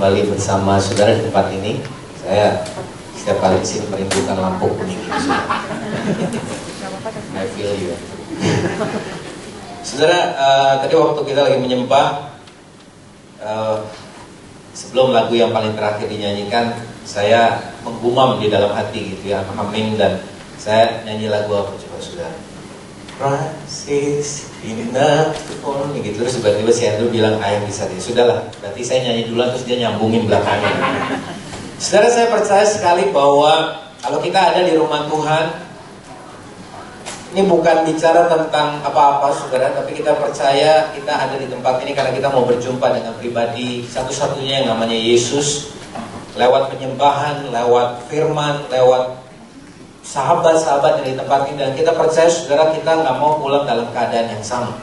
kembali bersama saudara di tempat ini. Saya setiap kali di sini merindukan lampu kuning. I feel you. Saudara, tadi waktu kita lagi menyembah, sebelum lagu yang paling terakhir dinyanyikan, saya menggumam di dalam hati gitu ya, amin, dan saya nyanyi lagu apa coba saudara? Christ is enough for me gitu. Terus tiba-tiba si Andrew bilang ayam bisa deh. Sudahlah, berarti saya nyanyi duluan terus dia nyambungin belakangnya. Saudara, saya percaya sekali bahwa kalau kita ada di rumah Tuhan, ini bukan bicara tentang apa-apa saudara, tapi kita percaya kita ada di tempat ini karena kita mau berjumpa dengan pribadi satu-satunya yang namanya Yesus. Lewat penyembahan, lewat firman, lewat sahabat-sahabat dari tempat ini. Dan kita percaya saudara, kita nggak mau pulang dalam keadaan yang sama.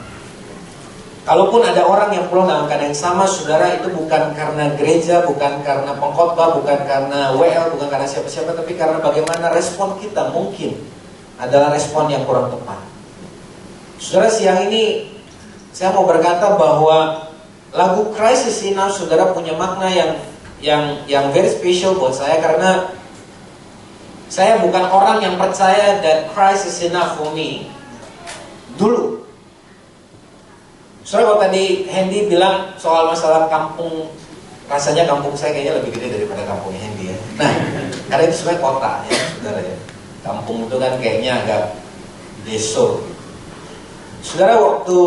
Kalaupun ada orang yang pulang dalam keadaan yang sama, saudara, itu bukan karena gereja, bukan karena pengkhotbah, bukan karena WL, bukan karena siapa-siapa, tapi karena bagaimana respon kita mungkin adalah respon yang kurang tepat. Saudara, siang ini saya mau berkata bahwa lagu Christ is Enough, saudara, punya makna yang very special buat saya, karena saya bukan orang yang percaya that Christ is enough for me dulu. Soalnya kalau tadi Hendy bilang soal masalah kampung, rasanya kampung saya kayaknya lebih gede daripada kampungnya Hendy ya. Nah, karena itu sebenarnya kota ya, saudara ya. Kampung itu kan kayaknya agak deso. Saudara, waktu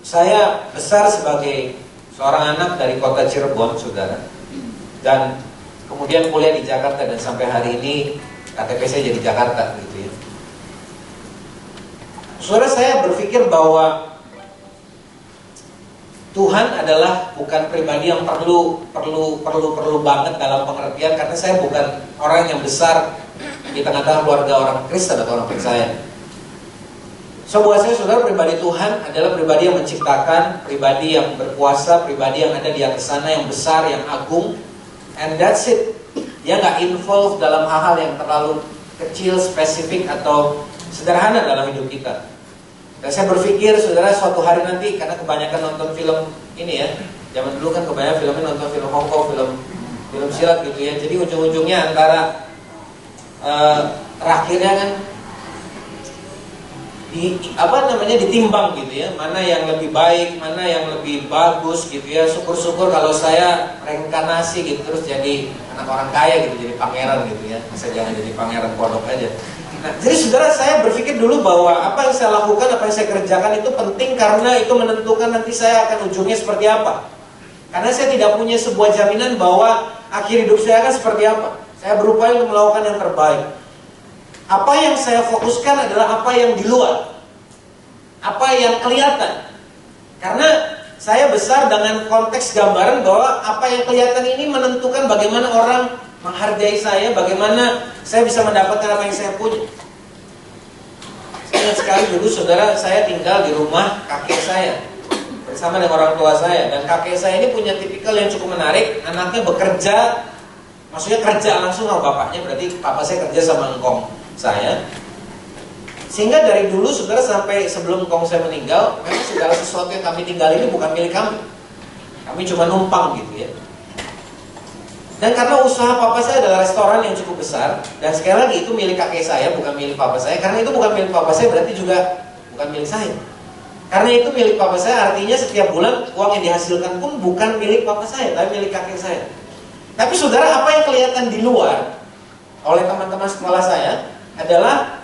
saya besar sebagai seorang anak dari kota Cirebon, saudara, dan kemudian kuliah di Jakarta, dan sampai hari ini KTP saya jadi Jakarta gitu ya. Saudara, saya berpikir bahwa Tuhan adalah bukan pribadi yang perlu banget dalam pengertian, karena saya bukan orang yang besar di tengah-tengah keluarga orang Kristen atau orang percaya. So buat saya, saudara, pribadi Tuhan adalah pribadi yang menciptakan, pribadi yang berkuasa, pribadi yang ada di atas sana, yang besar, yang agung, and that's it. Dia nggak involve dalam hal-hal yang terlalu kecil, spesifik, atau sederhana dalam hidup kita. Dan saya berpikir, saudara, suatu hari nanti, karena kebanyakan nonton film ini ya, zaman dulu kan kebanyakan filmnya nonton film Hongkong, film silat gitu ya. Jadi ujung-ujungnya antara terakhirnya kan ditimbang gitu ya, mana yang lebih baik, mana yang lebih bagus gitu ya. Syukur-syukur kalau saya reinkarnasi gitu, terus jadi anak orang kaya gitu, jadi pangeran gitu ya. Saya jangan jadi pangeran kodok aja. Nah, jadi saudara, saya berpikir dulu bahwa apa yang saya lakukan, apa yang saya kerjakan itu penting, karena itu menentukan nanti saya akan ujungnya seperti apa. Karena saya tidak punya sebuah jaminan bahwa akhir hidup saya akan seperti apa. Saya berupaya untuk melakukan yang terbaik. Apa yang saya fokuskan adalah apa yang di luar, apa yang kelihatan. Karena saya besar dengan konteks gambaran bahwa apa yang kelihatan ini menentukan bagaimana orang menghargai saya, bagaimana saya bisa mendapatkan apa yang saya punya. Saya ingat sekali dulu, saudara, saya tinggal di rumah kakek saya bersama dengan orang tua saya. Dan kakek saya ini punya tipikal yang cukup menarik. Anaknya bekerja, maksudnya kerja langsung sama bapaknya, berarti papa saya kerja sama engkong saya. Sehingga dari dulu, saudara, sampai sebelum engkong saya meninggal, memang segala sesuatu yang kami tinggal ini bukan milik kami. Kami cuma numpang gitu ya. Dan karena usaha papa saya adalah restoran yang cukup besar, dan sekali lagi itu milik kakek saya, bukan milik papa saya. Karena itu bukan milik papa saya, berarti juga bukan milik saya. Karena itu milik papa saya, artinya setiap bulan uang yang dihasilkan pun bukan milik papa saya, tapi milik kakek saya. Tapi saudara, apa yang kelihatan di luar oleh teman-teman sekolah saya adalah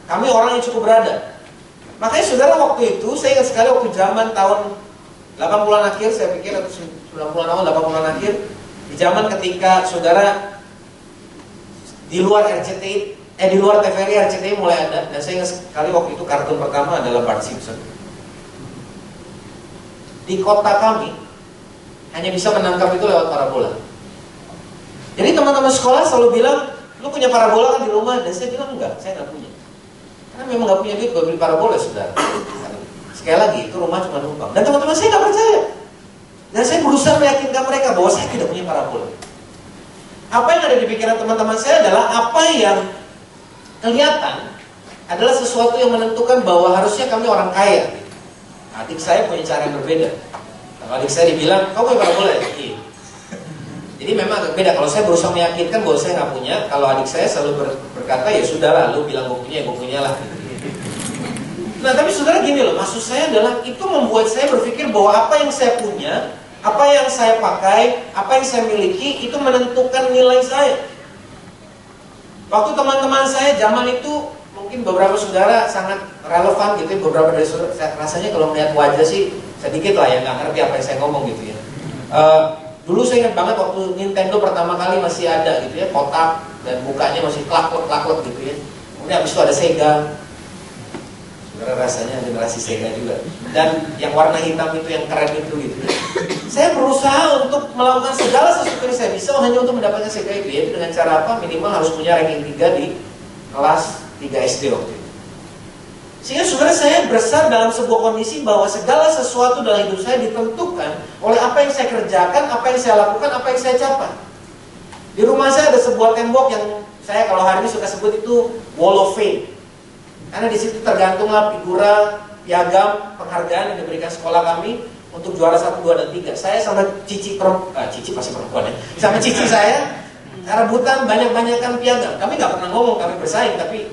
kami orang yang cukup berada. Makanya saudara, waktu itu saya ingat sekali, waktu zaman tahun 80-an akhir, saya pikir, atau 90-an awal, 80-an akhir, di zaman ketika saudara di luar di luar TVRI, RCTI mulai ada. Dan saya ingat sekali waktu itu kartun pertama adalah Bart Simpson. Di kota kami hanya bisa menangkap itu lewat parabola. Jadi teman-teman sekolah selalu bilang, lu punya parabola kan di rumah? Dan saya bilang enggak, saya nggak punya. Karena memang nggak punya duit buat beli parabola, saudara. Sekali lagi, itu rumah cuma numpang. Dan teman-teman saya nggak percaya. Dan saya berusaha meyakinkan mereka bahwa saya tidak punya parabola. Apa yang ada di pikiran teman-teman saya adalah apa yang kelihatan adalah sesuatu yang menentukan bahwa harusnya kami orang kaya. Adik saya punya cara yang berbeda. Kalau adik saya dibilang, kau punya parabola ya? Iya. Jadi memang agak beda. Kalau saya berusaha meyakinkan bahwa saya nggak punya, kalau adik saya selalu berkata, ya sudahlah, lu bilang gue punya, ya gue punya lah. Nah tapi saudara gini loh, maksud saya adalah itu membuat saya berpikir bahwa apa yang saya punya, apa yang saya pakai, apa yang saya miliki, itu menentukan nilai saya. Waktu teman-teman saya zaman itu, mungkin beberapa saudara sangat relevan gitu ya, beberapa dari saudara, rasanya kalau melihat wajah sih sedikit lah ya, nggak ngerti apa yang saya ngomong gitu ya. Dulu saya ingat banget waktu Nintendo pertama kali masih ada gitu ya, kotak dan mukanya masih klak-klak gitu ya. Kemudian habis itu ada Sega. Saudara rasanya generasi Sega juga. Dan yang warna hitam itu yang keren itu gitu ya. Saya berusaha untuk melakukan segala sesuatu yang saya bisa hanya untuk mendapatkan Sega itu, yaitu dengan cara apa? Minimal harus punya ranking 3 di kelas 3 SD waktu itu. Sehingga saudara saya besar dalam sebuah kondisi bahwa segala sesuatu dalam hidup saya ditentukan oleh apa yang saya kerjakan, apa yang saya lakukan, apa yang saya capai. Di rumah saya ada sebuah tembok yang saya kalau hari ini suka sebut itu Wall of Fame. Karena di situ tergantunglah figura, piagam, penghargaan yang diberikan sekolah kami untuk juara 1, 2, dan 3. Saya sama cici pasti perempuan ya. Sama cici saya rebutan banyak-banyakan piagam. Kami nggak pernah ngomong, kami bersaing, tapi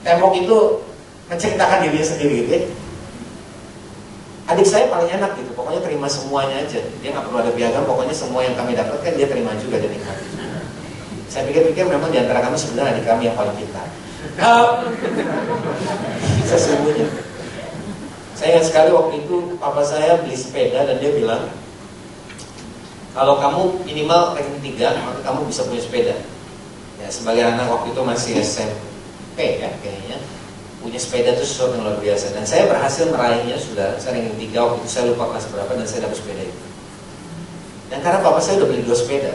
tembok itu menceritakan dirinya sendiri gitu ya. Adik saya paling enak gitu, pokoknya terima semuanya aja. Dia nggak perlu ada piagam, pokoknya semua yang kami dapatkan dia terima juga dan nikmat. Saya pikir-pikir memang diantara kami sebenarnya adik kami yang paling pintar. Sesungguhnya saya ingat sekali waktu itu papa saya beli sepeda dan dia bilang, kalau kamu minimal ranking 3 maka kamu bisa punya sepeda. Ya sebagai anak waktu itu masih SMP ya kayaknya, punya sepeda itu sesuatu yang luar biasa. Dan saya berhasil meraihnya, sudah saya ranking 3 waktu itu, saya lupa kelas berapa, dan saya dapat sepeda itu. Dan karena papa saya udah beli 2 sepeda,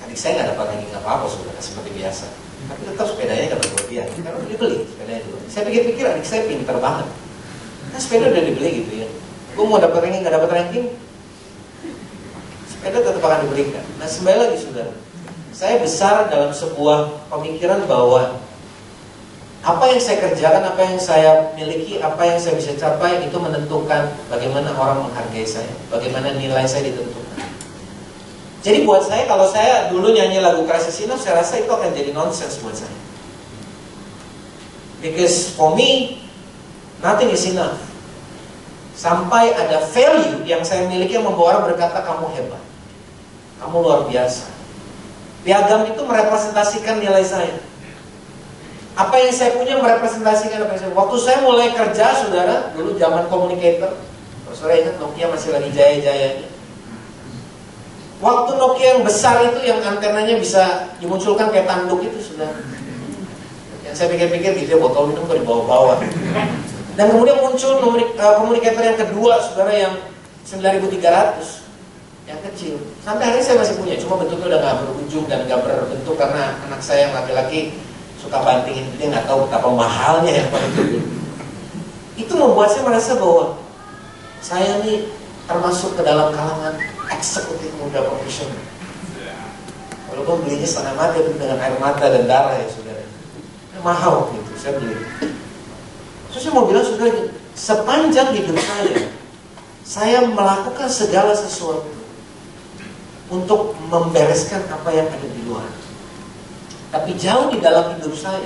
adik saya nggak dapat ranking apa-apa sudah seperti biasa. Tapi tetap sepedanya dapat kelebihan karena udah dibeli sepedanya dulu. Saya pikir-pikir adik saya pintar banget. Nah sepeda udah dibeli gitu ya. Gue mau dapat ranking nggak dapat ranking, sepeda tetap akan diberikan. Nah kembali lagi saudara, saya besar dalam sebuah pemikiran bahwa apa yang saya kerjakan, apa yang saya miliki, apa yang saya bisa capai itu menentukan bagaimana orang menghargai saya, bagaimana nilai saya ditentukan. Jadi buat saya, kalau saya dulu nyanyi lagu Crisis Enough, saya rasa itu akan jadi nonsense buat saya. Because for me, nothing is enough. Sampai ada value yang saya miliki yang membawa orang berkata, kamu hebat, kamu luar biasa. Piagam itu merepresentasikan nilai saya. Apa yang saya punya merepresentasikan apa yang saya. Waktu saya mulai kerja, saudara, dulu zaman communicator, saudara ingat Nokia masih lagi jaya-jayanya. Waktu Nokia yang besar itu, yang antenanya bisa dimunculkan kayak tanduk itu, sudah. Yang saya pikir-pikir gitu ya, botol minum kok dibawa-bawa. Dan kemudian muncul komunikator yang kedua, saudara, yang 9300, yang kecil. Sampai hari ini saya masih punya, cuma bentuknya udah nggak berujung dan nggak berbentuk karena anak saya yang laki-laki suka bantingin, dia nggak tahu betapa mahalnya yang paling itu. Itu membuat saya merasa bahwa saya nih termasuk ke dalam kalangan eksekutif muda profesional. Walaupun belinya setengah mati, tapi dengan air mata dan darah ya saudara. Mahal gitu, saya beli. Terus saya mau bilang saudara, sepanjang hidup saya melakukan segala sesuatu untuk membereskan apa yang ada di luar. Tapi jauh di dalam hidup saya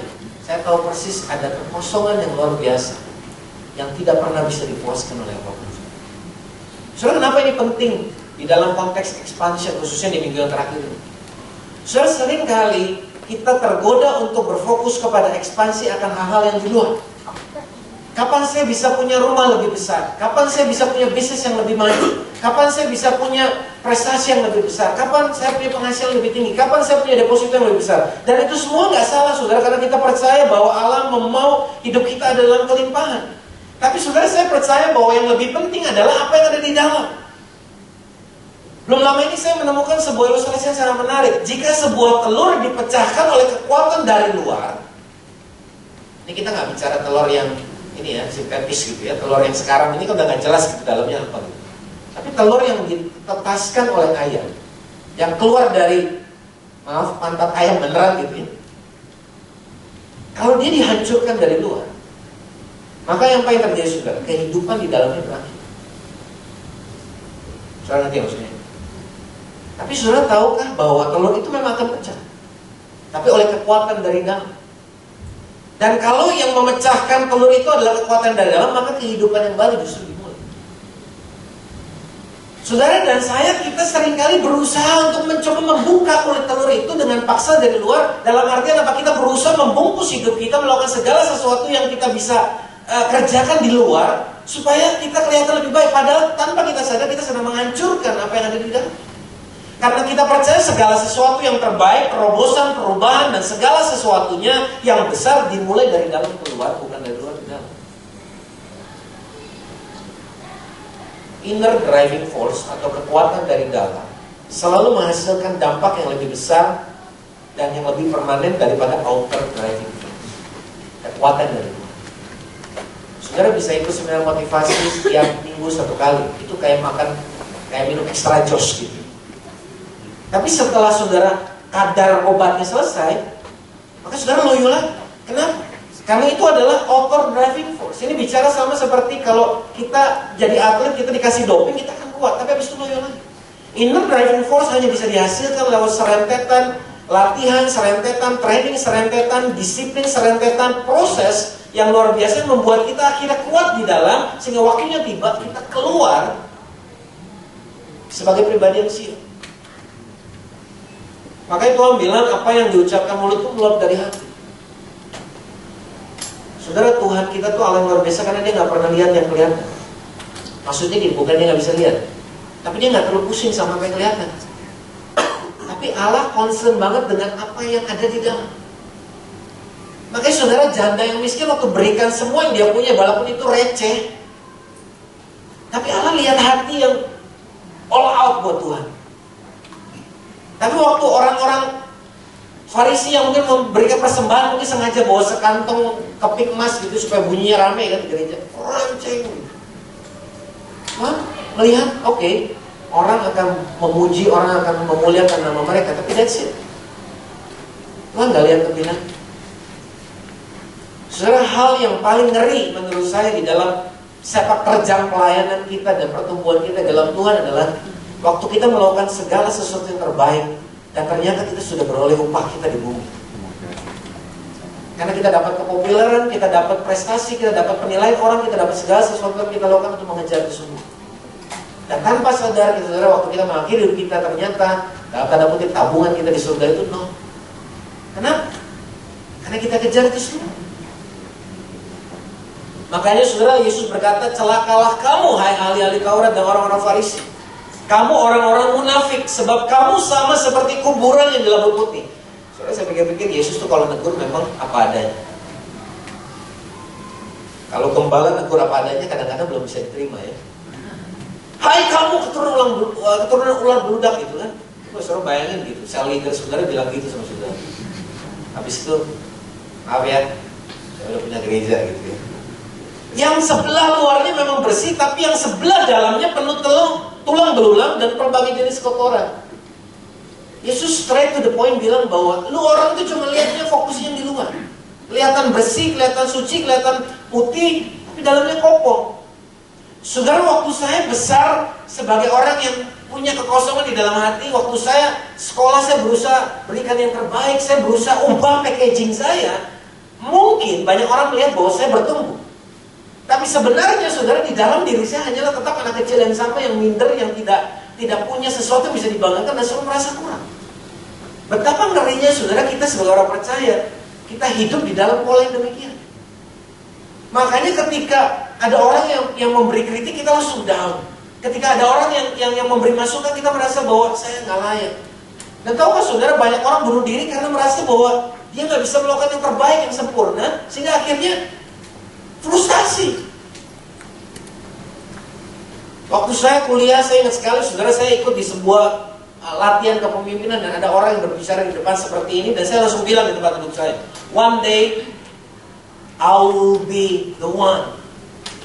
tahu persis ada kekosongan yang luar biasa yang tidak pernah bisa dipuaskan oleh apapun. Saudara, kenapa ini penting di dalam konteks expansion, khususnya di minggu yang terakhir ini? Saudara, sering kali kita tergoda untuk berfokus kepada ekspansi akan hal-hal yang di luar. Kapan saya bisa punya rumah lebih besar? Kapan saya bisa punya bisnis yang lebih maju? Kapan saya bisa punya prestasi yang lebih besar? Kapan saya punya penghasilan lebih tinggi? Kapan saya punya deposito yang lebih besar? Dan itu semua nggak salah, saudara, karena kita percaya bahwa Allah mau hidup kita ada dalam kelimpahan. Tapi saudara, saya percaya bahwa yang lebih penting adalah apa yang ada di dalam. Belum lama ini saya menemukan sebuah ilustrasi yang sangat menarik. Jika sebuah telur dipecahkan oleh kekuatan dari luar, ini kita nggak bicara telur yang ini ya, sintetis gitu ya, telur yang sekarang ini kan udah nggak jelas gitu dalamnya apa gitu. Tapi telur yang ditetaskan oleh ayam, yang keluar dari, maaf, pantat ayam beneran gitu ya. Kalau dia dihancurkan dari luar, maka yang paling terjadi saudara, kehidupan di dalamnya berakhir. Soalnya nanti maksudnya, Tapi saudara tahukah bahwa telur itu memang akan pecah? Tapi oleh kekuatan dari dalam. Dan kalau yang memecahkan telur itu adalah kekuatan dari dalam, maka kehidupan yang baru justru dimulai. Saudara dan saya, kita seringkali berusaha untuk mencoba membuka kulit telur itu dengan paksa dari luar. Dalam artian apa? Kita berusaha membungkus hidup kita, melakukan segala sesuatu yang kita bisa kerjakan di luar, supaya kita kelihatan lebih baik. Padahal tanpa kita sadar, kita sedang menghancurkan apa yang ada di dalam. Karena kita percaya segala sesuatu yang terbaik, terobosan, perubahan, dan segala sesuatunya yang besar dimulai dari dalam keluar, bukan dari luar ke dalam. Inner driving force atau kekuatan dari dalam selalu menghasilkan dampak yang lebih besar dan yang lebih permanen daripada outer driving force. Kekuatan dari luar. Saudara bisa ikut seminar motivasi setiap minggu 1 kali. Itu kayak minum extra joss gitu. Tapi setelah saudara kadar obatnya selesai, maka saudara loyo lagi. Kenapa? Karena itu adalah outer driving force. Ini bicara sama seperti kalau kita jadi atlet, kita dikasih doping, kita akan kuat. Tapi habis itu loyo lagi. Inner driving force hanya bisa dihasilkan lewat serentetan latihan, serentetan training, serentetan disiplin, serentetan proses yang luar biasa yang membuat kita akhirnya kuat di dalam, sehingga waktunya tiba kita keluar sebagai pribadi yang siap. Makanya Tuhan bilang apa yang diucapkan mulut itu meluap dari hati. Saudara, Tuhan kita tuh Allah yang luar biasa karena dia gak pernah lihat yang kelihatan. Maksudnya gini, bukan dia gak bisa lihat, tapi dia gak terlalu pusing sama apa yang kelihatan. Tapi Allah concern banget dengan apa yang ada di dalam. Makanya saudara, janda yang miskin waktu berikan semua yang dia punya, walaupun itu receh, tapi Allah lihat hati yang all out buat Tuhan. Tapi waktu orang-orang Farisi yang mungkin memberikan persembahan, mungkin sengaja bawa sekantong kepik emas gitu supaya bunyinya rame kan di gereja. Ranceng. Wah, melihat, oke, orang akan memuji, orang akan memuliakan nama mereka, tapi that's it. Tuhan gak lihat kebina. Saudara, hal yang paling ngeri menurut saya di dalam sepak terjang pelayanan kita dan pertumbuhan kita dalam Tuhan adalah waktu kita melakukan segala sesuatu yang terbaik dan ternyata kita sudah beroleh upah kita di bumi. Karena kita dapat kepopuleran, kita dapat prestasi, kita dapat penilaian orang, kita dapat segala sesuatu yang kita lakukan untuk mengejar itu semua. Dan tanpa sadar kita, saudara, waktu kita mengakhiri hidup kita ternyata dalam tanda kutip tabungan kita di surga itu nol. Kenapa? Karena kita kejar itu semua. Makanya saudara, Yesus berkata, celakalah kamu hai ahli-ahli Taurat dan orang-orang Farisi. Kamu orang-orang munafik, sebab kamu sama seperti kuburan yang dilabur putih. Soalnya saya pikir-pikir Yesus tuh kalau negur memang apa adanya. Kalau gembala negur apa adanya kadang-kadang belum bisa diterima ya. Hai kamu keturunan ular beludak gitu kan. Saudara bayangin gitu, sel leader saudara bilang gitu sama saudara. Habis itu, maaf ya, saya udah punya gereja gitu ya. Yang sebelah luarnya memang bersih, tapi yang sebelah dalamnya penuh tulang belulang dan berbagai jenis kotoran. Yesus straight to the point bilang bahwa lu orang itu cuma lihatnya fokusnya di luar. Kelihatan bersih, kelihatan suci, kelihatan putih, tapi dalamnya kopong. Saudara, waktu saya besar sebagai orang yang punya kekosongan di dalam hati, waktu saya sekolah saya berusaha berikan yang terbaik, saya berusaha ubah packaging saya. Mungkin banyak orang melihat bahwa saya bertumbuh. Tapi sebenarnya saudara, di dalam diri saya hanyalah tetap anak kecil yang sama, yang minder, yang tidak punya sesuatu yang bisa dibanggakan dan selalu merasa kurang. Betapa ngerinya saudara, kita sebagai orang percaya, kita hidup di dalam pola yang demikian. Makanya ketika ada orang yang memberi kritik, kita langsung down. Ketika ada orang yang memberi masukan, kita merasa bahwa saya nggak layak. Dan tahukah saudara, banyak orang bunuh diri karena merasa bahwa dia nggak bisa melakukan yang terbaik, yang sempurna, sehingga akhirnya frustasi. Waktu saya kuliah, saya ingat sekali saudara, saya ikut di sebuah latihan kepemimpinan dan ada orang yang berbicara di depan seperti ini, dan saya langsung bilang di tempat duduk saya, one day I will be the one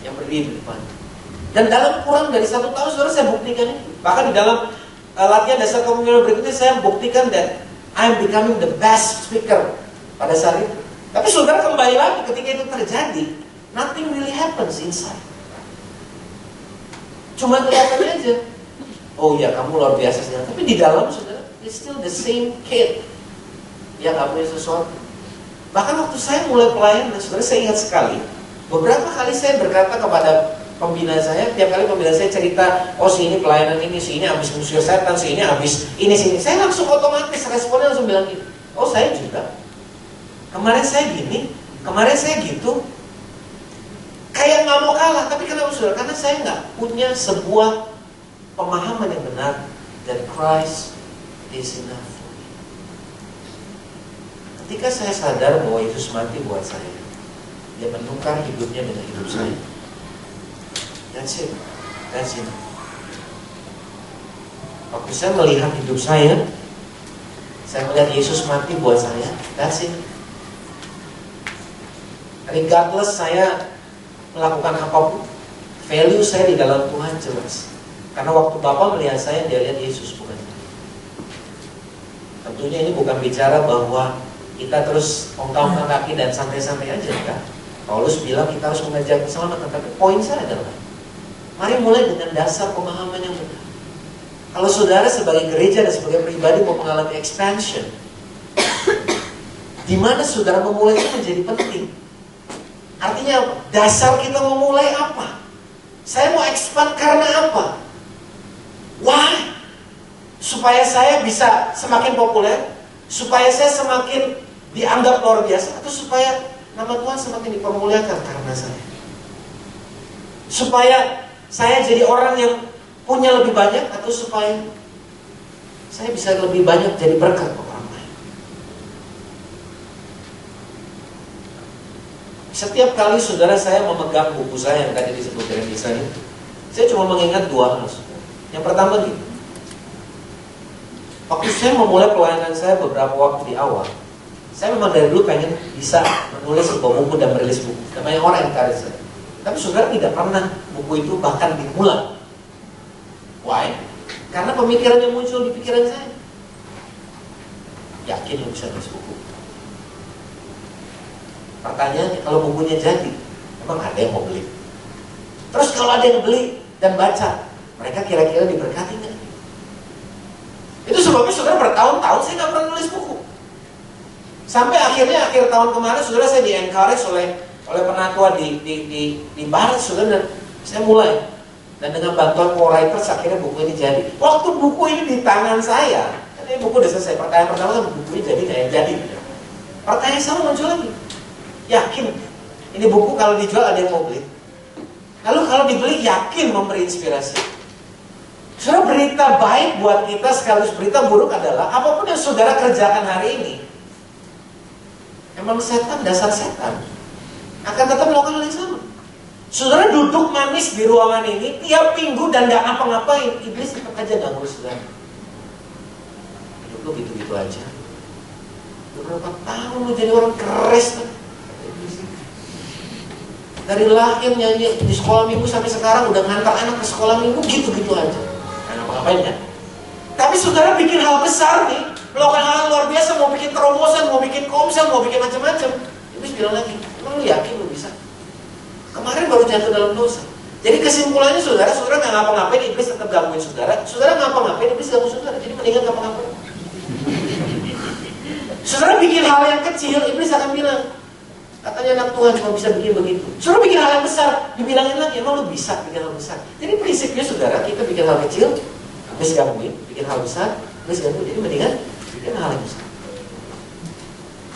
yang berdiri di depan. Dan dalam kurang dari 1 tahun saudara, saya buktikan itu. Bahkan di dalam latihan dasar kepemimpinan berikutnya, saya buktikan that I am becoming the best speaker pada saat itu. Tapi saudara, kembali lagi ketika itu terjadi, nothing really happens inside. Cuma kelihatan aja. oh ya kamu luar biasa sih. Tapi di dalam saudara, it's still the same kid. Yang gak punya sesuatu. Bahkan waktu saya mulai pelayanan, saudara, saya ingat sekali. Beberapa kali saya berkata kepada pembina saya, tiap kali pembina saya cerita, oh si ini pelayanan ini, si ini habis ngusir setan, si ini habis ini, si ini. Saya langsung otomatis responnya langsung bilang gitu. Oh saya juga. Kemarin saya gini, kemarin saya gitu. Kayak gak mau kalah. Tapi kenapa saudara? Karena saya gak punya sebuah pemahaman yang benar. That Christ is enough for me. Ketika saya sadar bahwa Yesus mati buat saya, Dia menukar hidupnya dengan hidup saya. That's it. That's it. Waktu saya melihat hidup saya melihat Yesus mati buat saya. That's it. Regardless saya melakukan apapun, value saya di dalam Tuhan jelas. Karena waktu Bapak melihat saya, Dia lihat Yesus, bukan saya. Tentunya ini bukan bicara bahwa kita terus ongkang-ongkang kaki dan santai-santai aja, kan? Paulus bilang kita harus mengejar keselamatan. Tapi poin saya adalah, mari mulai dengan dasar pemahaman yang benar. Kalau saudara sebagai gereja dan sebagai pribadi mau mengalami expansion, di mana saudara memulai itu menjadi penting. Artinya dasar kita memulai apa? Saya mau expand karena apa? Why? Supaya saya bisa semakin populer, supaya saya semakin dianggap luar biasa, atau supaya nama Tuhan semakin dipermuliakan karena saya. Supaya saya jadi orang yang punya lebih banyak, atau supaya saya bisa lebih banyak jadi berkat buat orang lain. Setiap kali saudara saya memegang buku saya yang tadi disebut dengan saya cuma mengingat dua hal. Yang pertama nih, waktu saya memulai pelayanan saya beberapa waktu di awal, saya memang dari dulu pengen bisa menulis sebuah buku dan merilis buku. Dan banyak orang yang encourage saya. Tapi saudara tidak pernah buku itu bahkan dimulai. Why? Karena pemikiran yang muncul di pikiran saya. Yakin lo bisa nulis buku? Pertanyaannya, kalau bukunya jadi, emang ada yang mau beli? Terus kalau ada yang beli dan baca, mereka kira-kira diberkati nggak? Itu sebabnya saudara bertahun-tahun saya nggak pernah nulis buku. Sampai akhirnya akhir tahun kemarin saudara saya di-encourage oleh penatua di barat saudara, dan saya mulai. Dan dengan bantuan co-writers akhirnya buku ini jadi. Waktu buku ini di tangan saya, kan ini buku udah selesai. Pertanyaan pertama kan buku ini jadi nggak ya? Jadi. Pertanyaan sama muncul lagi. Yakin ini buku kalau dijual ada yang mau beli? Lalu kalau dibeli yakin memberi inspirasi? Saudara, berita baik buat kita sekaligus berita buruk adalah apapun yang saudara kerjakan hari ini, emang setan, dasar setan akan tetap melakukan hal yang sama. Saudara duduk manis di ruangan ini tiap minggu dan gak ngapa-ngapain, iblis tetap aja ganggu saudara. Hidup lu gitu-gitu aja. Berapa tahun lu jadi orang keres kan? Dari lahir nyanyi di sekolah minggu sampai sekarang udah ngantar anak ke sekolah minggu gitu-gitu aja. Ngapa-ngapain kan? Tapi saudara bikin hal besar nih, melakukan hal luar biasa, mau bikin terobosan, mau bikin komsel, mau bikin macam-macam. Iblis bilang lagi, emang lu yakin lu bisa? Kemarin baru jatuh dalam dosa. Jadi kesimpulannya saudara nggak ngapa-ngapain, iblis tetap gangguin saudara. Saudara ngapa-ngapain, iblis gangguin saudara. Jadi mendingan ngapa-ngapain. Saudara bikin hal yang kecil, iblis akan bilang, katanya anak Tuhan cuma bisa bikin begitu. Saudara bikin hal yang besar, dibilangin lagi, emang lu bisa bikin hal besar. Jadi prinsipnya saudara, kita bikin hal kecil, iblis gangguin. Bikin hal besar, iblis gangguin. Jadi mendingan bikin hal yang besar.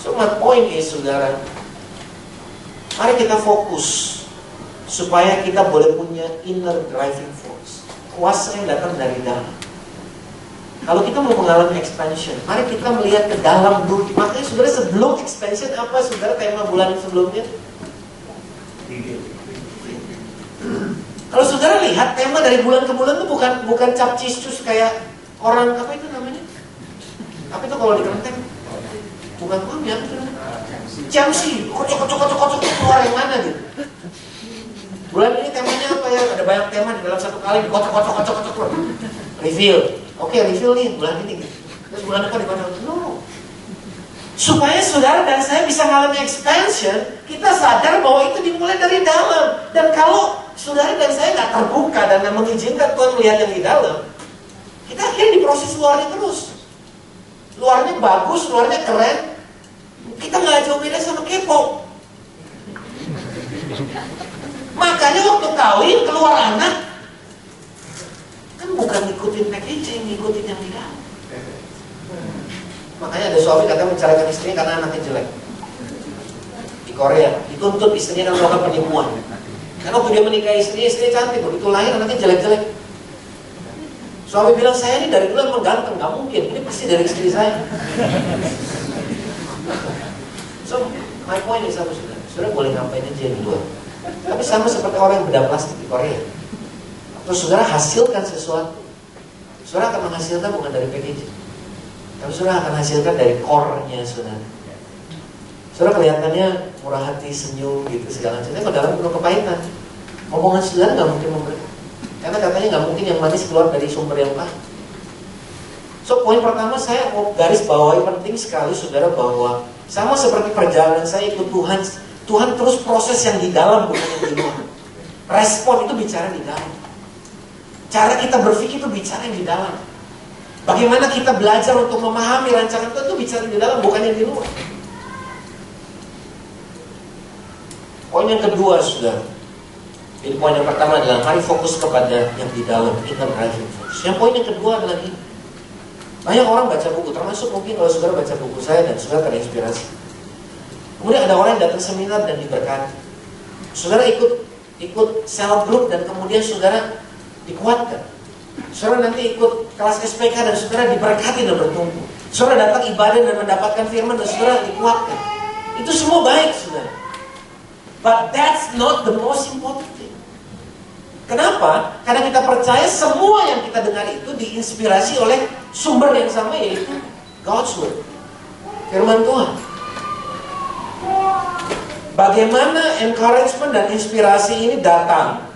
So my point is saudara, mari kita fokus supaya kita boleh punya inner driving force, kuasa yang datang dari dalam. Kalau kita mau mengalami expansion, mari kita melihat ke dalam dulu. Makanya saudara, sebelum expansion apa saudara tema bulan sebelumnya? Kalau saudara lihat tema dari bulan ke bulan itu bukan capciscus kayak orang apa itu namanya? Apa itu kalau di kelenteng? Bukan apa ya? Jamsi, kocok keluar yang mana gitu. Bulan ini temanya apa ya? Ada banyak tema di dalam satu kali, dikocok keluar. Reveal. Oke, reveal nih bulan ini gitu. Terus bulan depan dikocok. No. Supaya saudara dan saya bisa mengalami expansion, kita sadar bahwa itu dimulai dari dalam. Dan kalau saudara dan saya nggak terbuka dan nggak mengizinkan Tuhan melihat yang di dalam, Kita akhirnya diproses luarnya terus. Luarnya bagus, luarnya keren. Kita nggak jauh beda sama K-pop. Makanya waktu kawin keluar anak, kan bukan ngikutin packaging, ngikutin yang di dalam. Makanya ada suami katanya menceraikan istrinya karena anaknya jelek. Di Korea, dituntut istrinya kan melakukan penipuan. Karena waktu dia menikah istrinya cantik, begitu lahir anaknya jelek-jelek. Suami bilang, saya ini dari dulu emang ganteng, gak mungkin, ini pasti dari istri saya. So, my point is apa saudara boleh ngapain aja di luar. Tapi sama seperti orang yang bedah plastik di Korea. Terus saudara hasilkan sesuatu, saudara akan menghasilkan bukan dari packaging, tapi saudara akan hasilkan dari core-nya saudara. Saudara kelihatannya murah hati, senyum gitu segala macam, tapi dalam penuh kepahitan. Omongan saudara gak mungkin memberi. Karena katanya nggak mungkin yang manis keluar dari sumber yang pahit. So poin pertama saya mau garis bawahi penting sekali saudara, bahwa sama seperti perjalanan saya ikut Tuhan, Tuhan terus proses yang di dalam bukan yang di luar. Respon itu bicara di dalam. Cara kita berpikir itu bicara yang di dalam. Bagaimana kita belajar untuk memahami rancangan Tuhan itu bicara di dalam bukan yang di luar. Poin yang kedua saudara. Jadi poin yang pertama adalah mari fokus kepada yang di dalam, inner driving force. Yang poin yang kedua adalah ini. Banyak orang baca buku, termasuk mungkin kalau saudara baca buku saya dan saudara terinspirasi. Kemudian ada orang yang datang seminar dan diberkati. Saudara ikut self group dan kemudian saudara dikuatkan. Saudara nanti ikut kelas SPK dan saudara diberkati dan bertumbuh. Saudara datang ibadah dan mendapatkan firman dan saudara dikuatkan. Itu semua baik saudara. But that's not the most important thing. Kenapa? Karena kita percaya semua yang kita dengar itu diinspirasi oleh sumber yang sama, yaitu God's Word, firman Tuhan. Bagaimana encouragement dan inspirasi ini datang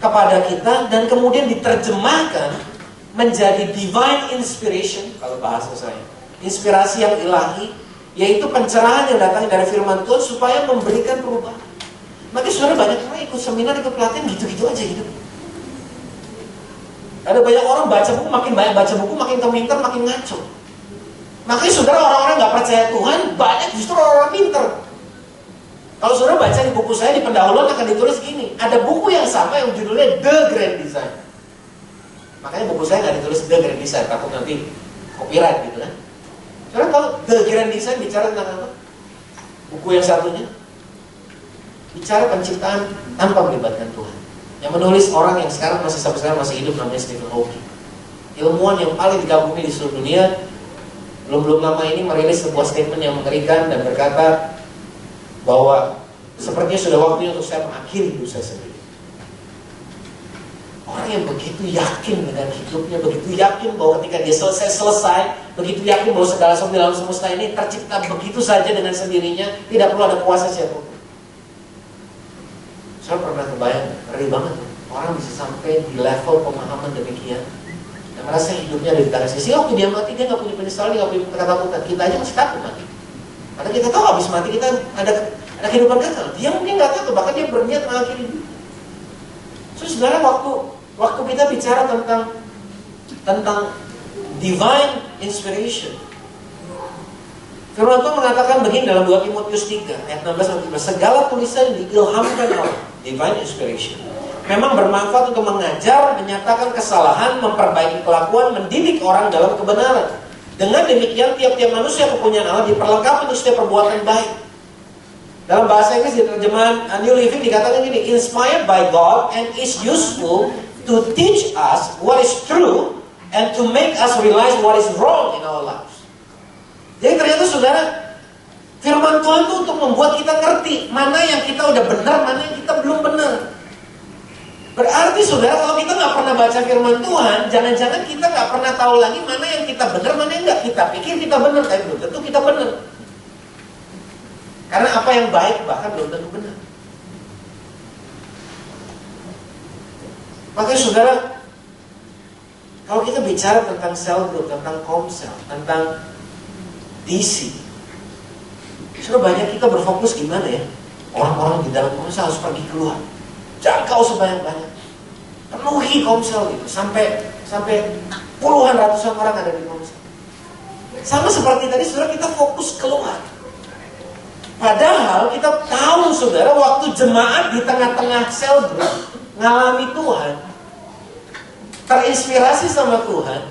kepada kita dan kemudian diterjemahkan menjadi divine inspiration, kalau bahasa saya, inspirasi yang ilahi, yaitu pencerahan yang datang dari firman Tuhan supaya memberikan perubahan. Makanya saudara banyak orang ikut seminar, ikut pelatihan gitu-gitu aja hidup. Ada banyak orang baca buku, makin banyak baca buku, makin pintar, makin ngaco. Makanya saudara orang-orang gak percaya Tuhan, banyak justru orang-orang pintar. Kalau saudara baca di buku saya, di pendahuluan akan ditulis gini, ada buku yang sama yang judulnya The Grand Design. Makanya buku saya gak ditulis The Grand Design, takut nanti copyright gitu kan. Saudara tahu The Grand Design bicara tentang apa? Buku yang satunya bicara penciptaan tanpa melibatkan Tuhan. Yang menulis orang yang sekarang sampai sekarang masih hidup, namanya Stephen Hawking. Ilmuwan yang paling dikagumi di seluruh dunia. Belum lama ini merilis sebuah statement yang mengerikan dan berkata bahwa sepertinya sudah waktunya untuk saya mengakhiri hidup saya sendiri. Orang yang begitu yakin dengan hidupnya, begitu yakin bahwa ketika dia selesai, begitu yakin bahwa segala sesuatu di alam semesta ini tercipta begitu saja dengan sendirinya, tidak perlu ada kuasa siapapun. Saya pernah kebayang, ngeri banget orang bisa sampai di level pemahaman demikian dan merasa hidupnya ada di tangan sisi. Waktu dia mati, dia gak punya penyesalan, dia gak punya ketakutan. Kita aja masih takut mati, karena kita tahu habis mati kita ada kehidupan kekal. Dia mungkin gak takut, bahkan dia berniat mengakhiri hidup. So sebenarnya waktu kita bicara tentang divine inspiration, firman Tuhan mengatakan begini dalam 2 Timotius 3 ayat 16-17, segala tulisan diilhamkan Allah, divine inspiration, memang bermanfaat untuk mengajar, menyatakan kesalahan, memperbaiki kelakuan, mendidik orang dalam kebenaran. Dengan demikian tiap-tiap manusia kepunyaan Allah diperlengkapi untuk setiap perbuatan baik. Dalam bahasa Inggris di terjemahan New Living dikatakan gini, inspired by God and is useful to teach us what is true and to make us realize what is wrong in our lives. Jadi ternyata saudara, firman Tuhan itu untuk membuat kita ngerti mana yang kita udah benar, mana yang kita belum benar. Berarti saudara, kalau kita nggak pernah baca firman Tuhan, jangan-jangan kita nggak pernah tahu lagi mana yang kita benar, mana yang nggak. Kita pikir kita benar, tapi belum tentu kita benar. Karena apa yang baik bahkan belum tentu benar. Makanya saudara, kalau kita bicara tentang cell group, tentang komsel, tentang DC, sudah banyak kita berfokus gimana ya, orang-orang di dalam komsel harus pergi keluar, jangkau sebanyak-banyak, penuhi komsel gitu, sampai Puluhan ratusan orang ada di komsel. Sama seperti tadi saudara, kita fokus keluar. Padahal kita tahu saudara, waktu jemaat di tengah-tengah cell group ngalami Tuhan, terinspirasi sama Tuhan,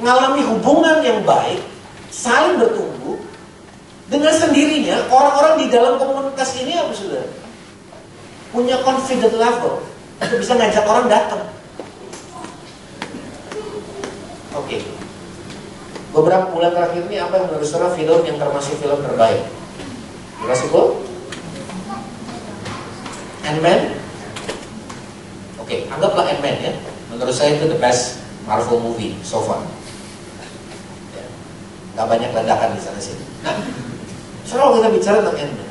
ngalami hubungan yang baik, saling bertumbuh, dengan sendirinya orang-orang di dalam komunitas ini apa saudara? Punya confident level untuk bisa ngajak orang datang. Oke. Beberapa bulan terakhir ini apa yang menurut saudara film yang termasuk film terbaik? Jurassic Ant-Man? Oke, anggaplah Ant-Man ya. Menurut saya itu the best Marvel movie so far. Ya. Gak banyak ledakan di sana sini. Nah, kalau kita bicara tentang Ant-Man,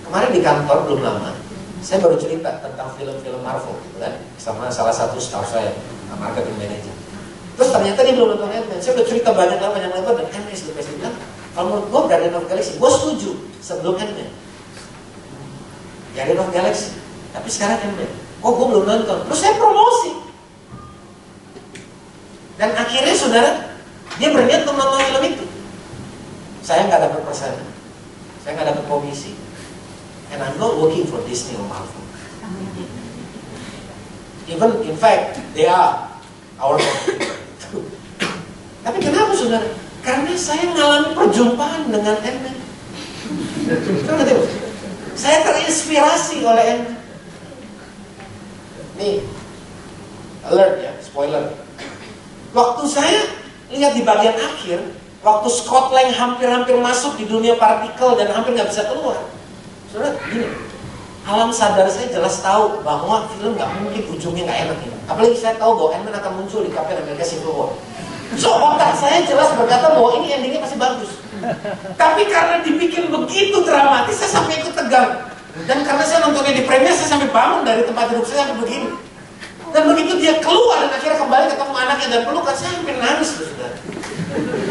kemarin di kantor belum lama, saya baru cerita tentang film-film Marvel gitu kan, sama salah satu staff saya, marketing manager. Terus ternyata dia belum nonton Ant-Man. Saya udah cerita banyak lebar dan Ant-Man is the best. Dia bilang, kalau menurut gue Guardian of Galaxy, gue setuju sebelum Ant-Man. Guardian of Galaxy, tapi sekarang Ant-Man. Oh, gue belum nonton. Terus saya promosi. Dan akhirnya saudara, dia berniat untuk nonton film itu. Saya nggak dapat persen, saya nggak dapat komisi. And I'm not working for Disney or Marvel. Even in fact, they are our competitor. Tapi kenapa saudara? Karena saya mengalami perjumpaan dengan Ant-Man. Saya terinspirasi oleh Ant-Man. Nih, alert ya, spoiler. Waktu saya lihat di bagian akhir, waktu Scott Lang hampir-hampir masuk di dunia partikel dan hampir nggak bisa keluar. Saudara, gini, alam sadar saya jelas tahu bahwa film nggak mungkin ujungnya nggak enak ini. Apalagi saya tahu bahwa Ant-Man akan muncul di Captain America Civil War. So otak saya jelas berkata bahwa ini endingnya pasti bagus. Tapi karena dibikin begitu dramatis, saya sampai ikut tegang. Dan karena saya nontonnya di premier, saya sampai bangun dari tempat duduk saya sampai begini. Dan begitu dia keluar dan akhirnya kembali ketemu anaknya dan pelukan, saya hampir nangis loh saudara.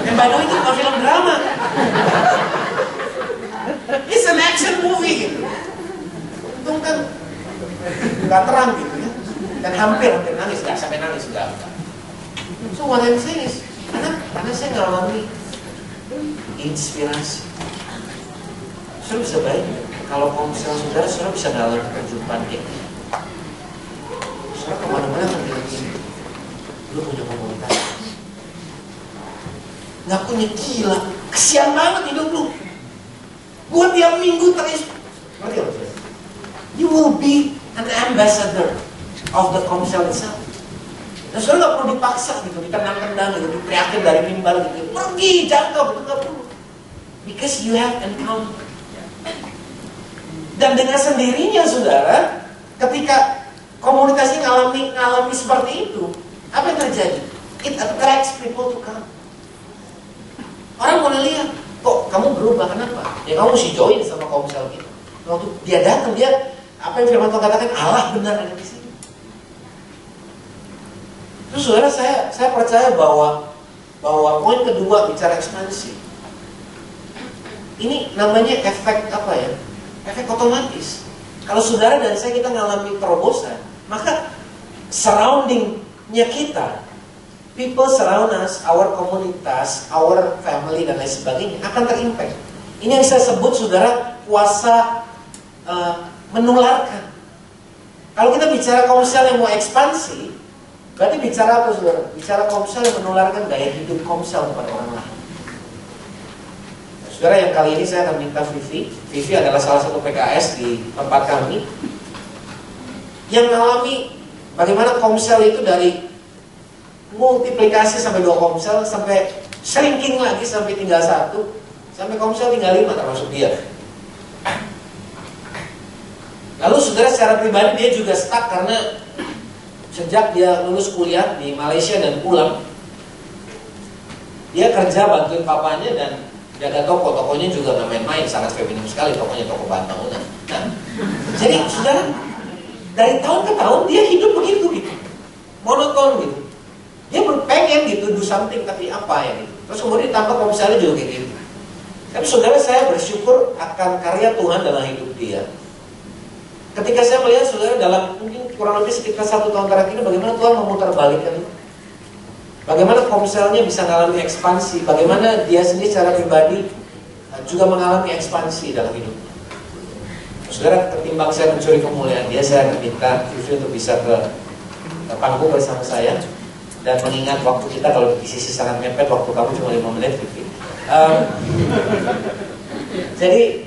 Yang by the way itu bukan film drama. It's an action movie gitu. Untung kan nggak terang gitu ya. Dan hampir nangis, nggak sampai nangis nggak. So what I'm saying is, karena saya ngalami inspirasi. Saudara bisa bayangin, kalau misalnya saudara bisa ngalami perjumpaan kayak gini. Saudara kemana-mana kan bilang gini, lu punya komunitas, nggak punya, gila, kesian banget hidup lu. Gua tiap minggu ngerti gak? You will be an ambassador of the Komsel itself. Dan saudara nggak perlu dipaksa gitu, ditendang-tendang gitu, diteriakin dari mimbar gitu, pergi, jangan gitu, nggak perlu. Because you have encounter. Dan dengan sendirinya saudara, ketika komunitas ini ngalami seperti itu, apa yang terjadi? It attracts people to come. Orang mulai lihat, kok kamu berubah, kenapa? Ya kamu mesti join sama Komsel gitu. Waktu dia datang, dia apa yang Firman Tuhan katakan, Allah benar ada di sini. Terus saudara, saya percaya bahwa poin kedua bicara ekspansi, ini namanya efek apa ya? Efek otomatis. Kalau saudara dan saya kita ngalami terobosan, maka surroundingnya kita, people surround us, our komunitas, our family dan lain sebagainya akan terimpact. Ini yang saya sebut saudara kuasa menularkan. Kalau kita bicara Komsel yang mau ekspansi, berarti bicara apa saudara? Bicara Komsel yang menularkan gaya hidup Komsel kepada orang lain. Saudara, yang kali ini saya akan minta Vivi. Vivi adalah salah satu PKS di tempat kami yang mengalami bagaimana Komsel itu dari multiplikasi sampai 2 Komsel, sampai shrinking lagi sampai tinggal 1, sampai Komsel tinggal 5 termasuk dia. Lalu saudara, secara pribadi dia juga stuck karena sejak dia lulus kuliah di Malaysia dan pulang, dia kerja bantuin papanya dan jaga toko. Tokonya juga nggak main-main, sangat feminim sekali tokonya, toko bahan bangunan. Nah, jadi saudara, dari tahun ke tahun dia hidup begitu gitu, monoton gitu. Dia pengen gitu do something, tapi apa ya gitu. Terus kemudian ditambah Komselnya juga kayak gitu. Tapi saudara, saya bersyukur akan karya Tuhan dalam hidup dia. Ketika saya melihat saudara dalam mungkin kurang lebih sekitar 1 tahun terakhir ini, bagaimana Tuhan memutar balikkan itu. Bagaimana Komselnya bisa mengalami ekspansi, bagaimana dia sendiri secara pribadi juga mengalami ekspansi dalam hidup. Saudara, ketimbang saya mencuri kemuliaan dia, saya akan minta Vivi untuk bisa ke panggung bersama saya. Dan mengingat waktu kita, kalau di sisi sangat mepet, waktu kamu cuma 5 menit, Vivi. Jadi,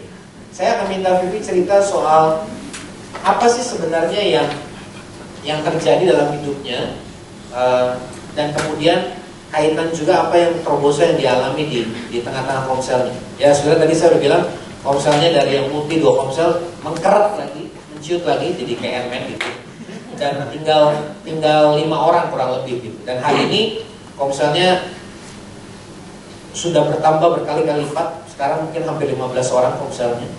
saya akan minta Vivi cerita soal apa sih sebenarnya yang terjadi dalam hidupnya, dan kemudian kaitan juga apa yang terobosan yang dialami di tengah-tengah Komselnya. Ya, saudara, tadi saya udah bilang Komselnya dari yang multi 2 Komsel mengkerat lagi, menciut lagi, jadi kayak Airman gitu. Dan tinggal 5 orang kurang lebih gitu. Dan hari ini Komselnya sudah bertambah berkali-kali lipat. Sekarang mungkin hampir 15 orang Komselnya.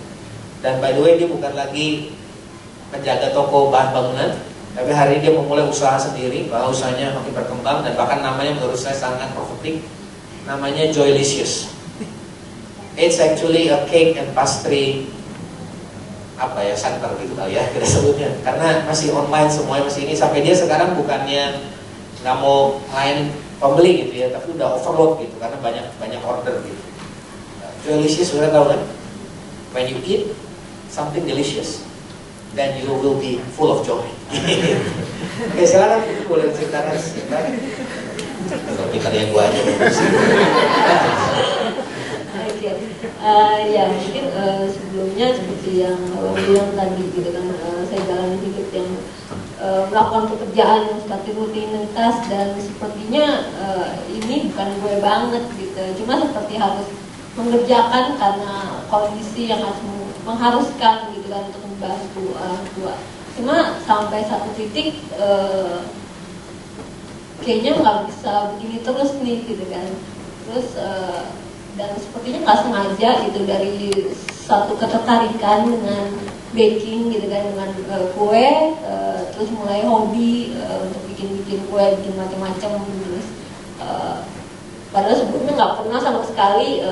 Dan by the way, dia bukan lagi menjaga toko bahan bangunan, tapi hari ini dia memulai usaha sendiri, bahwa usahanya makin berkembang. Dan bahkan namanya menurut saya sangat profetik. Namanya Joylicious. It's actually a cake and pastry center gitu kali ya kita sebutnya, karena masih online semuanya, masih ini. Sampai dia sekarang bukannya nggak mau lain pembeli gitu ya, tapi udah overload gitu karena banyak order gitu. Joylicious, sudah tahu kan? When you eat something delicious, then you will be full of joy. Oke, silakan boleh ceritakan sebentar. Kita lihat gua aja. Ya mungkin sebelumnya seperti yang Abang bilang tadi gitu kan, saya jalani hidup yang melakukan pekerjaan yang seperti rutinitas, dan sepertinya ini bukan gue banget gitu, cuma seperti harus mengerjakan karena kondisi yang harus mengharuskan gitu kan untuk membantu orang tua. Cuma sampai satu titik kayaknya nggak bisa begini terus nih gitu kan. Terus dan sepertinya nggak sengaja gitu, dari satu ketertarikan dengan baking gitu kan, dengan kue, terus mulai hobi untuk bikin kue, bikin macam-macam. Terus padahal sebelumnya nggak pernah sama sekali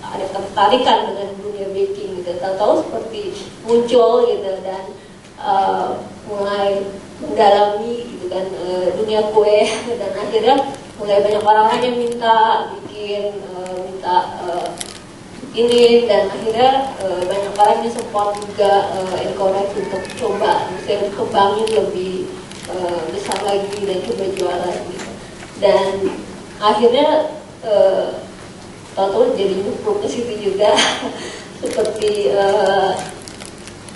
ada ketertarikan dengan dunia baking gitu. Tahu-tahu seperti muncul gitu, dan mulai mendalami gitu kan dunia kue, dan akhirnya mulai banyak orang lain yang minta bikin, ini, dan akhirnya banyak orang yang support juga, encourage untuk coba, misalnya kembangin lebih besar lagi dan coba jualan gitu. Dan akhirnya tahu-tahu jadi nyemplung ke situ juga. Seperti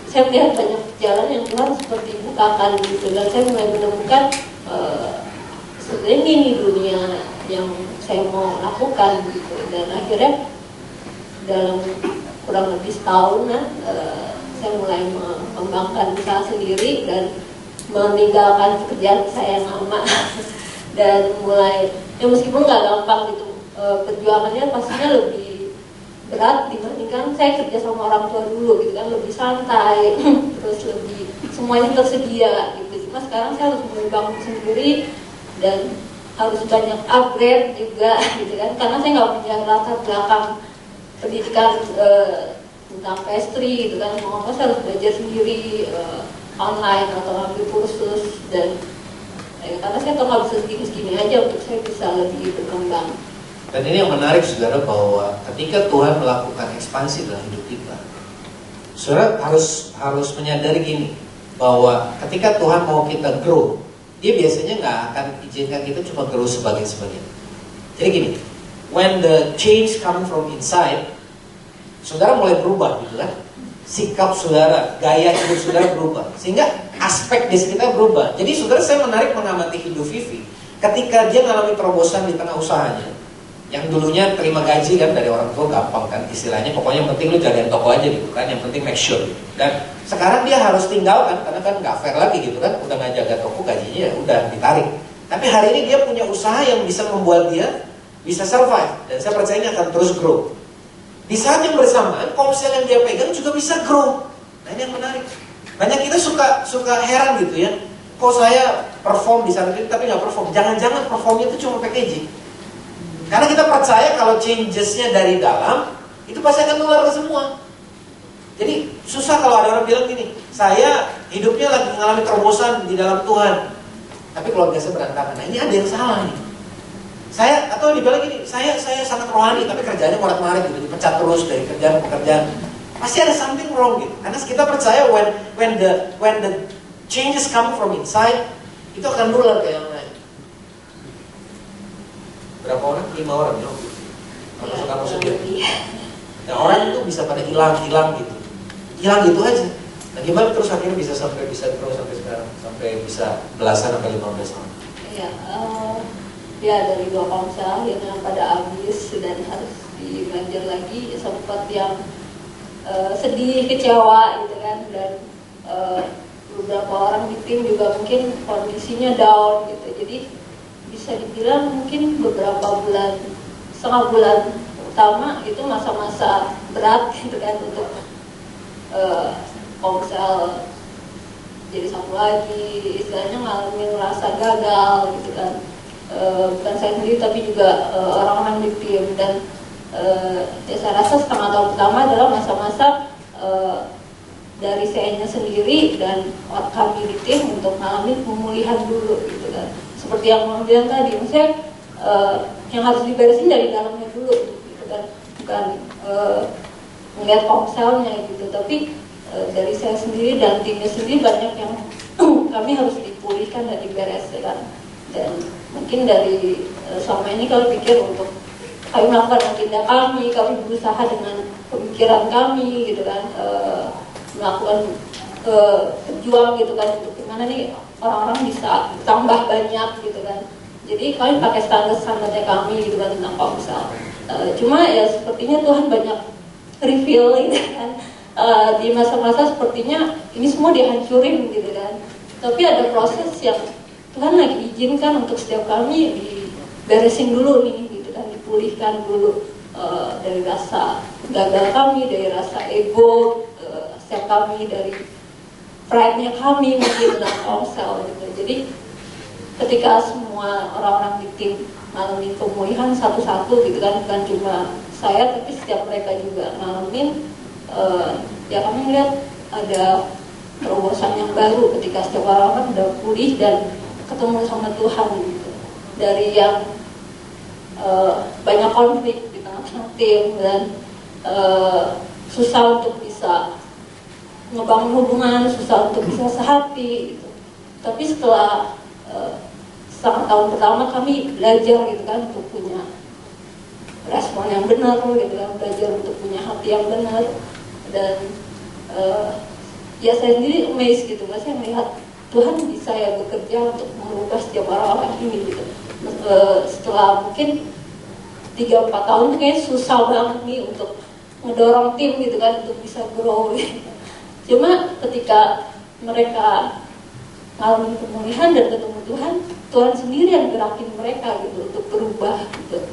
saya melihat banyak jalan yang Tuhan seperti bukakan gitu, dan saya mulai menemukan sebenarnya ini dunia yang saya mau lakukan gitu. Dan akhirnya dalam kurang lebih setahunan saya mulai mengembangkan usaha sendiri dan meninggalkan pekerjaan saya yang lama. Dan mulai, ya meskipun nggak gampang gitu, perjuangannya pastinya lebih berat dibandingkan saya kerja sama orang tua dulu gitu kan, lebih santai, terus lebih semuanya tersedia gitu. Cuma sekarang saya harus mulai bangun sendiri dan harus banyak upgrade juga gitu kan, karena saya nggak punya latar belakang pendidikan tentang pastry gitu kan. Mau apa saya harus belajar sendiri online atau ambil kursus, dan karena saya tahu nggak bisa segini-segini aja untuk saya bisa lebih berkembang. Dan ini yang menarik saudara, bahwa ketika Tuhan melakukan ekspansi dalam hidup kita, saudara harus menyadari gini, bahwa ketika Tuhan mau kita grow, dia biasanya nggak akan izinkan kita cuma grow sebagian. Jadi gini, when the change come from inside, saudara mulai berubah gitu kan, sikap saudara, gaya hidup saudara berubah, sehingga aspek di sekitar berubah. Jadi saudara, saya menarik mengamati hidup Vivi ketika dia mengalami terobosan di tengah usahanya. Yang dulunya terima gaji kan dari orang tua, gampang kan istilahnya, pokoknya yang penting lu jagain toko aja gitu kan, yang penting make sure. Dan sekarang dia harus tinggalkan karena kan nggak fair lagi gitu kan, udah nggak jaga toko, gajinya ya udah ditarik. Tapi hari ini dia punya usaha yang bisa membuat dia bisa survive, dan saya percaya ini akan terus grow. Di saat yang bersamaan, Komsel yang dia pegang juga bisa grow. Nah ini yang menarik. Banyak kita suka heran gitu ya, kok saya perform di sana tapi nggak perform. Jangan-jangan performnya itu cuma packaging. Karena kita percaya kalau changesnya dari dalam, itu pasti akan nular ke semua. Jadi susah kalau ada orang bilang gini, saya hidupnya lagi mengalami terobosan di dalam Tuhan, tapi keluarga saya berantakan. Nah ini ada yang salah nih. Saya atau dibilang gini, saya sangat rohani tapi kerjanya morat-marit gitu, dipecat terus dari kerjaan ke pekerjaan. Pasti ada something wrong gitu. Karena kita percaya when the changes come from inside, itu akan nular ke yang lain. Berapa orang? 5 orang ya. Masuk kampus sendiri. Nah orang itu bisa pada hilang gitu. Hilang gitu aja. Nah gimana terus akhirnya bisa terus sampai sekarang, sampai bisa belasan sampai 15 tahun. Iya, ya dari 2 ponsel yang pada habis dan harus diganjar lagi, sempat yang sedih, kecewa gitu kan, dan beberapa orang di tim juga mungkin kondisinya down gitu. Jadi bisa dibilang mungkin beberapa bulan, setengah bulan pertama itu masa-masa berat gitu kan untuk Komsel jadi satu lagi, istilahnya ngalamin rasa gagal gitu kan. Bukan saya sendiri tapi juga orang-orang di tim, dan ya saya rasa setengah tahun pertama adalah masa-masa dari saya sendiri dan kami di tim untuk ngalamin pemulihan dulu gitu kan. Seperti yang Mama bilang tadi, maksudnya yang harus diberesin dari dalamnya dulu gitu kan, bukan melihat Komselnya gitu, tapi dari saya sendiri dan timnya sendiri banyak yang kami harus dipulihkan dan dibereskan. Dan mungkin dari selama ini kami pikir untuk kami melakukan agenda kami berusaha dengan pemikiran kami gitu kan, melakukan berjuang gitu kan untuk gimana nih orang-orang bisa tambah banyak gitu kan. Jadi kami pakai standar-standarnya kami gitu kan tentang Komsel. Cuma ya sepertinya Tuhan banyak reveal gitu kan. Di masa-masa sepertinya ini semua dihancurin gitu kan. Tapi ada proses yang Tuhan lagi izinkan untuk setiap kami diberesin dulu nih gitu kan, dipulihkan dulu dari rasa gagal kami, dari rasa ego setiap kami, dari pride-nya kami mungkin dalam Komsel gitu. Jadi ketika semua orang-orang di tim ngalamin pemulihan satu-satu gitu kan, bukan cuma saya tapi setiap mereka juga ngalamin, ya kami melihat ada terobosan yang baru ketika setiap orang udah pulih dan ketemu sama Tuhan gitu. Dari yang banyak konflik di tengah-tengah tim dan susah untuk bisa ngebangun hubungan, susah untuk bisa sehati gitu. Tapi setelah setengah tahun pertama kami belajar gitu kan untuk punya respon yang benar gitu kan, belajar untuk punya hati yang benar. Dan ya saya sendiri amazed gitu, saya melihat Tuhan bisa ya bekerja untuk merubah setiap orang-orang ini gitu. Setelah mungkin 3-4 tahun itu kayaknya susah banget nih untuk ngedorong tim gitu kan untuk bisa grow gitu. Cuma ketika mereka ngalamin pemulihan dan ketemu Tuhan, Tuhan sendiri yang gerakin mereka gitu untuk berubah gitu.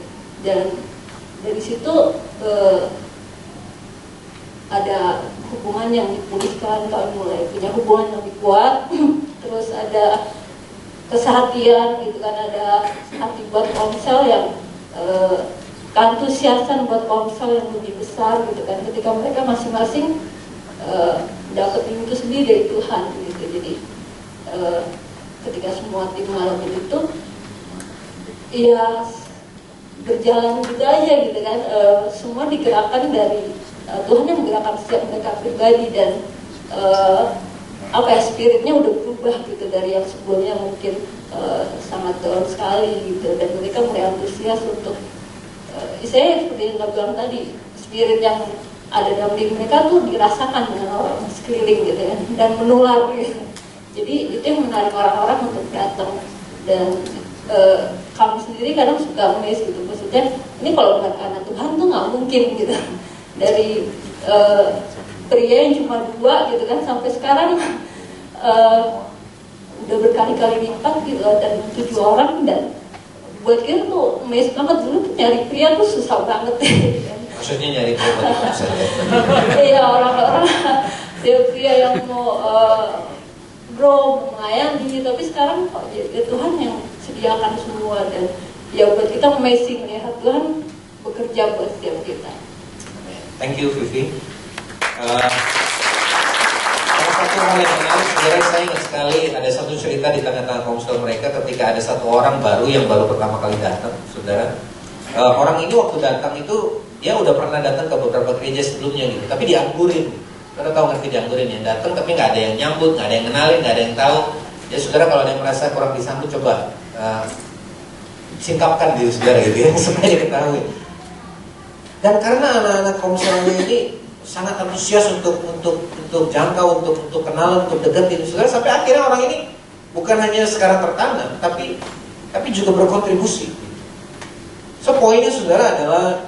Dan dari situ ada hubungan yang dipulihkan, kami mulai punya hubungan yang lebih kuat. Terus ada kesehatian gitu kan, ada hati buat Komsel yang keantusiasan buat Komsel yang lebih besar gitu kan, ketika mereka masing-masing dapat itu sendiri dari Tuhan gitu. Jadi ketika semua tim ngalamin itu ya berjalan gitu aja gitu kan, semua digerakkan dari Tuhan yang menggerakkan setiap mereka pribadi. Dan spiritnya udah berubah gitu dari yang sebelumnya mungkin sangat down sekali gitu, dan mereka mulai antusias untuk saya seperti yang bilang tadi, spirit yang ada dalam diri mereka tuh dirasakan dengan orang sekeliling gitu ya, dan menular gitu. Jadi itu yang menarik orang-orang untuk datang. Dan kami sendiri kadang suka amazed gitu, maksudnya ini kalau bukan karena Tuhan tuh nggak mungkin gitu. Dari pria yang cuma 2 gitu kan sampai sekarang udah berkali-kali lipat gitu, dan 7 orang. Dan buat kita tuh amazed banget, dulu tuh nyari pria tuh susah banget gitu kan. Maksudnya nyari pria iya, orang-orang pria yang mau grow, melayani, tapi sekarang kok ya Tuhan yang sediakan semua. Dan ya buat kita amazing melihat Tuhan bekerja buat setiap kita. Thank you Vivi. Salah satu satu hal yang menarik, saudara, saya ingat sekali ada satu cerita di tengah-tengah komsel mereka ketika ada satu orang baru yang baru pertama kali datang, saudara. Orang ini waktu datang itu dia udah pernah datang ke beberapa gereja sebelumnya gitu, tapi dianggurin. Saudara tahu ngerti dianggurin, yang datang tapi nggak ada yang nyambut, nggak ada yang kenalin, nggak ada yang tahu. Ya saudara, kalau ada yang merasa kurang disambut, coba singkapkan diri saudara gitu ya, supaya diketahui. Dan karena anak-anak komselnya ini sangat antusias untuk jangkau, untuk kenalan, untuk deketin saudara, sampai akhirnya orang ini bukan hanya sekarang tertanam, tapi juga berkontribusi. So poinnya saudara adalah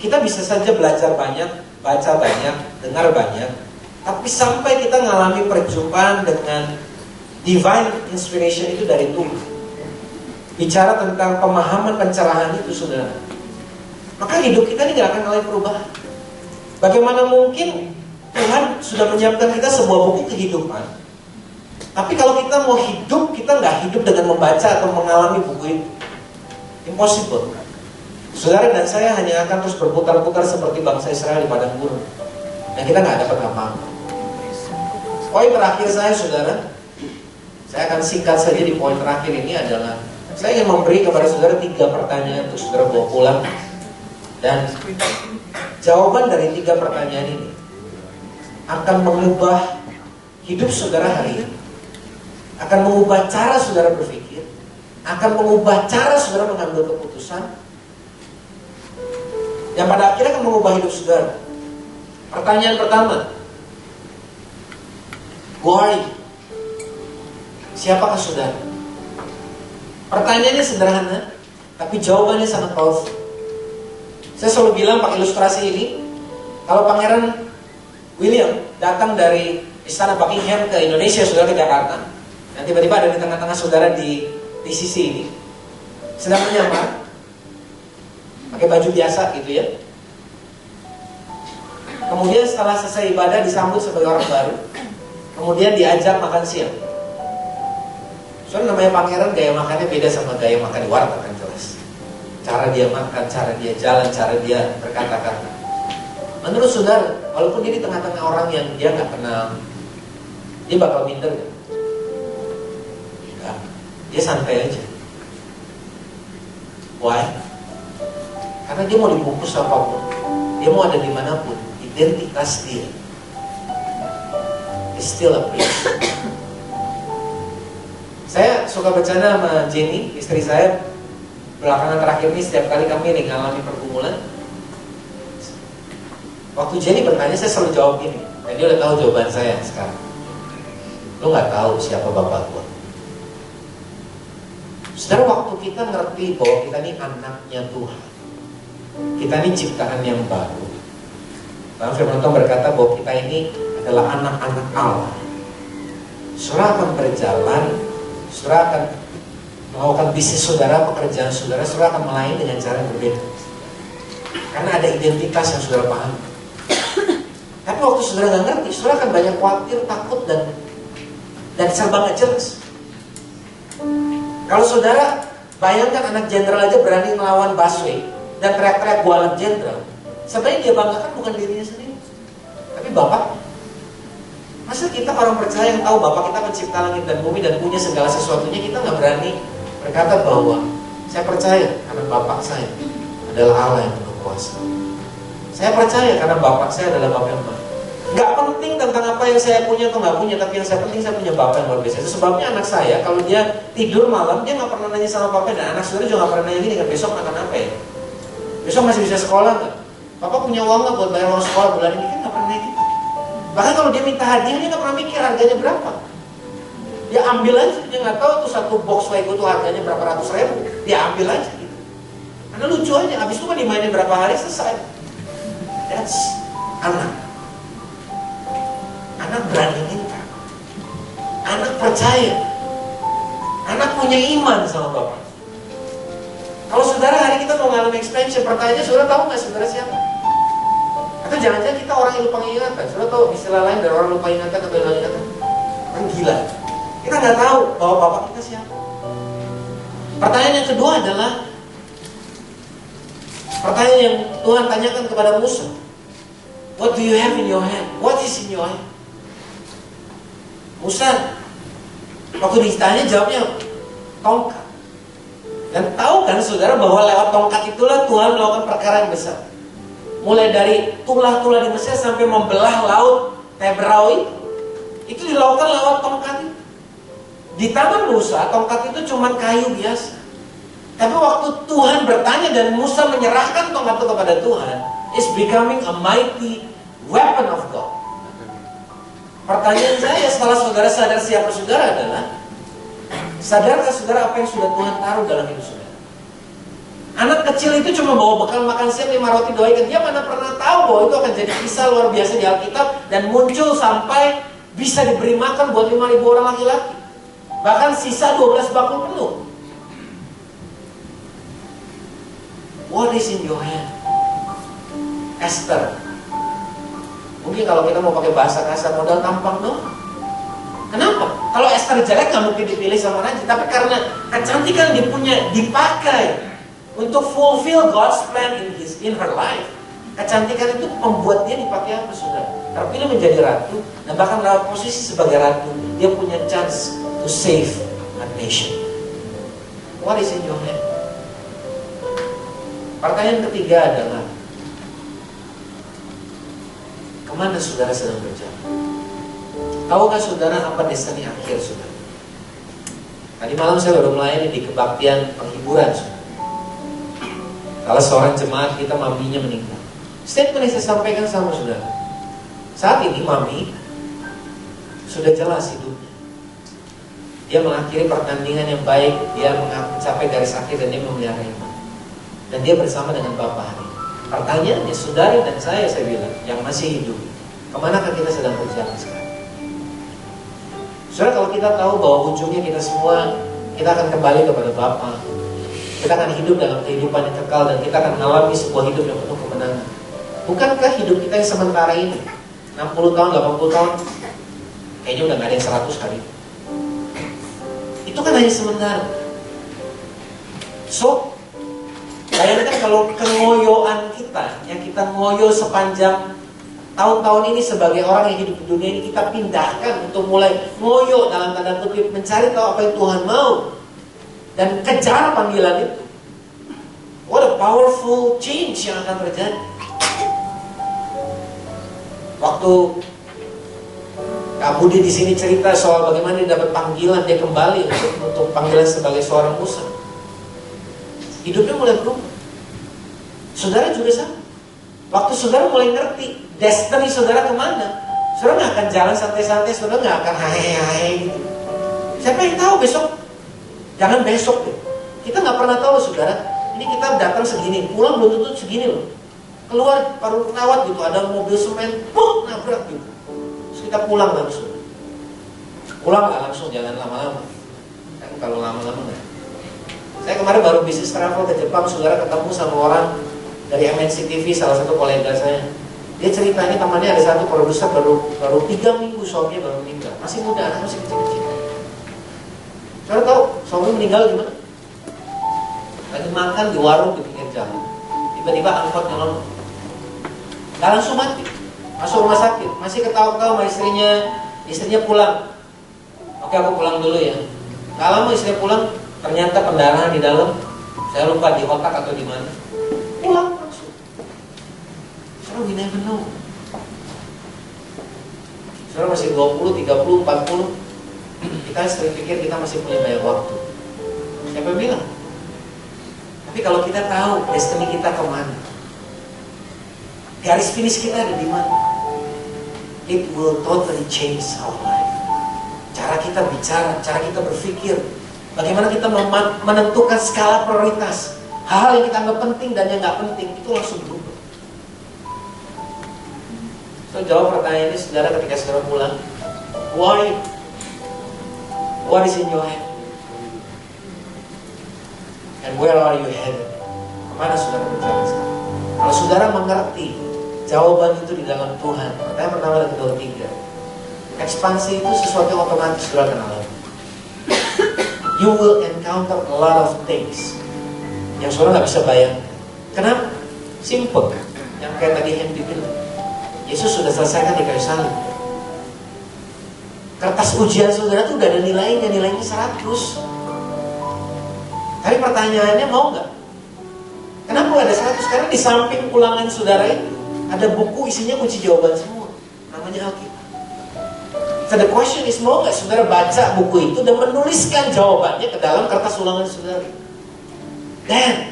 kita bisa saja belajar banyak, baca banyak, dengar banyak, tapi sampai kita ngalami perjumpaan dengan divine inspiration itu dari Tuhan, bicara tentang pemahaman pencerahan itu saudara, maka hidup kita ini gak akan mengalami perubahan. Bagaimana mungkin Tuhan sudah menyiapkan kita sebuah buku kehidupan, tapi kalau kita mau hidup, kita nggak hidup dengan membaca atau mengalami buku itu. Impossible. Saudara dan saya hanya akan terus berputar-putar seperti bangsa Israel di padang gurun, dan kita nggak dapat apa-apa. Poin terakhir saya, saudara, saya akan singkat saja di poin terakhir ini adalah saya ingin memberi kepada saudara 3 pertanyaan untuk saudara bawa pulang. Dan jawaban dari 3 pertanyaan ini akan mengubah hidup saudara hari ini, akan mengubah cara saudara berpikir, akan mengubah cara saudara mengambil keputusan, yang pada akhirnya akan mengubah hidup saudara. Pertanyaan pertama, who are you? Siapakah saudara? Pertanyaannya sederhana, tapi jawabannya sangat powerful. Saya selalu bilang pakai ilustrasi ini, kalau Pangeran William datang dari Istana Buckingham ke Indonesia, saudara, ke Jakarta, dan tiba-tiba ada di tengah-tengah saudara di sisi ini, sedang menyamar, pakai baju biasa gitu ya. Kemudian setelah selesai ibadah disambut sebagai orang baru, kemudian diajak makan siang. Soalnya namanya pangeran, gaya makannya beda sama gaya makan di warteg kan, jelas. Cara dia makan, cara dia jalan, cara dia berkata-kata. Menurut saudara, walaupun dia di tengah-tengah orang yang dia nggak kenal, dia bakal minder gak? Enggak, dia santai aja. Why? Karena dia mau dibungkus apapun, dia mau ada dimanapun, identitas dia is still a priest. Saya suka bercanda sama Jenny, istri saya. Belakangan terakhir ini setiap kali kami mengalami pergumulan, waktu Jenny bertanya, saya selalu jawab gini, dan dia udah tahu jawaban saya sekarang. Lo gak tahu siapa bapak gua. Saudara, waktu kita ngerti bahwa kita ini anaknya Tuhan, kita ini ciptaan yang baru. Dalam firman Tuhan berkata bahwa kita ini adalah anak-anak Allah. Saudara akan berjalan, saudara akan melakukan bisnis saudara, pekerjaan saudara, saudara akan melayani dengan cara yang berbeda. Karena ada identitas yang saudara paham. Tapi waktu saudara nggak ngerti, saudara akan banyak khawatir, takut, dan serba nggak jelas. Kalau saudara bayangkan anak jenderal aja berani melawan busway dan teriak-teriak gua anak jenderal, sebenarnya dia banggakan bukan dirinya sendiri, tapi bapak. Masa kita orang percaya yang tahu bapak kita pencipta langit dan bumi dan punya segala sesuatunya, kita nggak berani berkata bahwa saya percaya karena bapak saya adalah Allah yang penuh kuasa. Saya percaya karena bapak saya adalah bapak yang baik. Gak penting tentang apa yang saya punya atau gak punya, tapi yang saya penting saya punya bapak yang luar biasa. Itu sebabnya anak saya kalau dia tidur malam, dia gak pernah nanya sama bapak, dan anak saudara juga gak pernah nanya gini kan, besok makan apa ya? Besok masih bisa sekolah gak? Papa punya uang gak buat bayar uang sekolah bulan ini? Kan gak pernah gitu. Bahkan kalau dia minta hadiah, dia gak pernah mikir harganya berapa. Dia ambil aja, dia gak tahu tuh satu box Lego tuh harganya berapa ratus ribu. Dia ambil aja gitu. Karena lucu aja, habis itu kan dimainin berapa hari selesai. That's anak. Anak berani minta. Anak percaya. Anak punya iman sama bapak. Kalau saudara hari kita mau ngalami expansion, pertanyaannya saudara tahu gak saudara siapa? Atau jangan-jangan kita orang yang lupa ingatan. Saudara tahu istilah lain dari orang lupa ingatan atau hilang ingatan? Orang gila. Kita gak tahu bahwa bapak kita siapa. Pertanyaan yang kedua adalah pertanyaan yang Tuhan tanyakan kepada Musa. What do you have in your hand? What is in your hand? Musa, waktu ditanya jawabnya tongkat. Dan tahu kan saudara bahwa lewat tongkat itulah Tuhan melakukan perkara yang besar. Mulai dari tulah-tulah di Mesir sampai membelah laut Tebrau itu dilakukan lewat tongkat itu. Di tangan Musa, tongkat itu cuma kayu biasa. Tapi waktu Tuhan bertanya dan Musa menyerahkan tongkat itu kepada Tuhan, it's becoming a mighty weapon of God. Pertanyaan saya setelah saudara sadar siapa saudara adalah, sadarkah saudara apa yang sudah Tuhan taruh dalam hidup saudara? Anak kecil itu cuma bawa bekal makan siang 5 roti 2 ikan. Dia mana pernah tahu bahwa itu akan jadi kisah luar biasa di Alkitab dan muncul sampai bisa diberi makan buat 5.000 orang laki-laki. Bahkan sisa 12 bakul penuh. What is in your hand? Esther. Mungkin kalau kita mau pakai bahasa kasar, modal tampang doang. Kenapa? Kalau Esther jelek nggak mungkin dipilih sama raja. Tapi karena kecantikan dia punya dipakai untuk fulfill God's plan in her life. Kecantikan itu membuat dia dipakai apa saudara? Terpilih menjadi ratu. Dan bahkan dalam posisi sebagai ratu, dia punya chance to save a nation. What is in your hand? Pertanyaan ketiga adalah, kemana saudara sedang berjalan? Tahukah saudara apa destiny akhir saudara? Tadi malam saya baru melayani di kebaktian penghiburan saudara. Kalau seorang jemaat kita maminya meninggal. Statement yang saya sampaikan sama saudara, saat ini mami sudah jelas hidupnya. Dia mengakhiri pertandingan yang baik, dia mencapai garis akhir dan dia memelihara iman. Dan dia bersama dengan Bapa hari ini. Pertanyaannya, saudara dan saya bilang, yang masih hidup, kemanakah kita sedang berjalan sekarang? Saudara, kalau kita tahu bahwa ujungnya kita semua, kita akan kembali kepada Bapa. Kita akan hidup dalam kehidupan yang kekal dan kita akan mengalami sebuah hidup yang penuh kemenangan. Bukankah hidup kita yang sementara ini, 60 tahun, 80 tahun, kayaknya udah gak ada yang 100 kali. Itu kan hanya sementara. So, bayangkan kalau kengoyoan kita, yang kita ngoyo sepanjang tahun-tahun ini sebagai orang yang hidup di dunia ini, kita pindahkan untuk mulai ngoyo dalam tanda kutip, mencari tahu apa yang Tuhan mau dan kejar panggilan itu. What a powerful change yang akan terjadi. Waktu Kak Budi di sini cerita soal bagaimana dia dapat panggilan, dia kembali untuk panggilan sebagai seorang Musa. Hidupnya mulai berubah. Saudara juga sama. Waktu saudara mulai ngerti destiny saudara kemana, saudara gak akan jalan santai-santai, saudara gak akan hai-hai gitu. Siapa yang tahu besok? Jangan besok deh. Kita gak pernah tahu saudara. Ini kita datang segini, pulang belum tentu segini loh. Keluar baru rawat gitu, ada mobil semen, nabrak gitu. Terus kita pulang langsung. Pulang gak langsung, jangan lama-lama. Kan kalau lama-lama gak. Saya kemarin baru bisnis travel ke Jepang, saudara ketemu sama orang dari MNC TV, salah satu kolega saya. Dia cerita ini temannya ada satu produser baru 3 minggu suaminya baru meninggal. Masih muda, anak masih kecil-kecil. Saudara tahu suami meninggal gimana? Lagi makan di warung di pinggir jalan. Tiba-tiba angkot nyelonong. Gak langsung mati. Masuk rumah sakit, masih ketawa-ketawa sama istrinya pulang. Oke, aku pulang dulu ya. Gak lama istrinya pulang, ternyata pendarahan di dalam. Saya lupa di otak atau di mana. Pulang langsung. Saudara, we never know. Saudara masih 20, 30, 40. Kita sering pikir kita masih punya banyak waktu. Siapa bilang? Tapi kalau kita tahu destiny kita kemana, garis finish kita ada di mana, it will totally change our life. Cara kita bicara, cara kita berpikir, bagaimana kita menentukan skala prioritas, hal-hal yang kita anggap penting dan yang nggak penting itu langsung berubah. So jawab pertanyaan ini saudara ketika saudara pulang. Why? What is in your hand? And where are you headed? Kemana saudara berjalan sekarang? Kalau saudara mengerti jawaban itu di dalam Tuhan, pertanyaan pertama dan kedua ketiga, ekspansi itu sesuatu yang otomatis saudara akan alami. You will encounter a lot of things yang saudara nggak bisa bayangkan. Kenapa? Simple. Yang kayak tadi Henry bilang, Yesus sudah selesaikan di kayu salib. Kertas ujian saudara tuh udah ada nilainya 100. Tapi pertanyaannya mau nggak? Kenapa ada 100? Karena di samping ulangan saudara itu ada buku isinya kunci jawaban semua. Namanya Alkitab. So the question is, mau nggak saudara baca buku itu dan menuliskan jawabannya ke dalam kertas ulangan saudara? Dan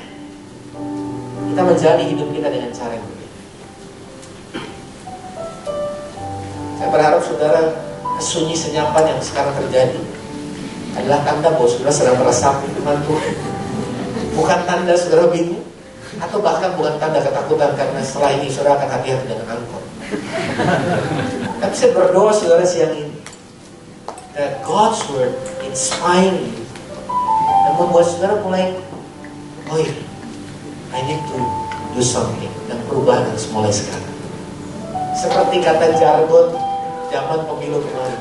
kita menjalani hidup kita dengan cara yang berbeda. Saya berharap saudara, kesunyi senyapan yang sekarang terjadi adalah tanda bahwa saudara sedang meresapi firman Tuhan. Bukan tanda saudara bingung, atau bahkan bukan tanda ketakutan karena setelah ini saudara akan hati-hati dengan angkot. Tapi saya berdoa saudara siang ini, that God's word inspire you dan membuat saudara mulai, oh iya, I need to do something, dan perubahan harus mulai sekarang. Seperti kata jargon zaman pemilu kemarin,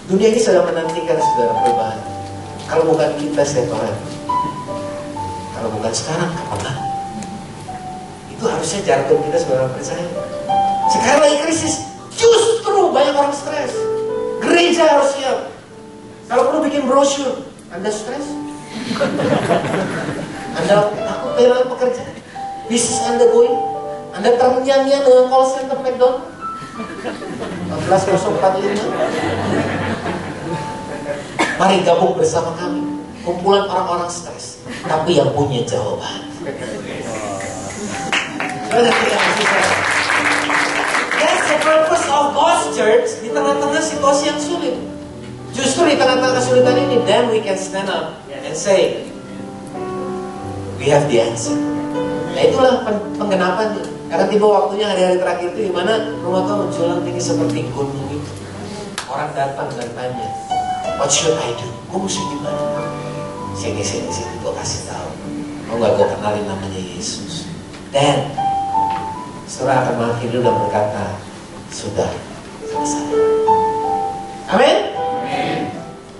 dunia ini sedang menantikan saudara perubahan. Kalau bukan kita, siapa lagi? Kalau bukan sekarang, kapan lagi? Itu harusnya jargon kita saudara percaya. Sekarang lagi krisis, justru banyak orang stres. Gereja harus siap. Kalau perlu bikin brosur, Anda stres? Anda takut kehilangan pekerjaan? Bisnis Anda going? Anda terngiang-ngiang dengan call center McDonald? 14045. Mari gabung bersama kami, kumpulan orang-orang stres, tapi yang punya jawaban. That's the purpose of God's church di tengah-tengah situasi yang sulit. Justru di tengah-tengah kesulitan ini, then we can stand up and say, we have the answer. Nah itulah penggenapannya. Karena tiba waktunya hari-hari terakhir itu di mana rumah Tuhan menjulang tinggi seperti gunung itu. Orang datang dan tanya, what should I do? Gue mesti gimana? Sini, gue kasih tahu. Mau gak gue kenalin namanya Yesus? Dan saudara akan mengakhiri dan berkata, sudah selesai. Amin?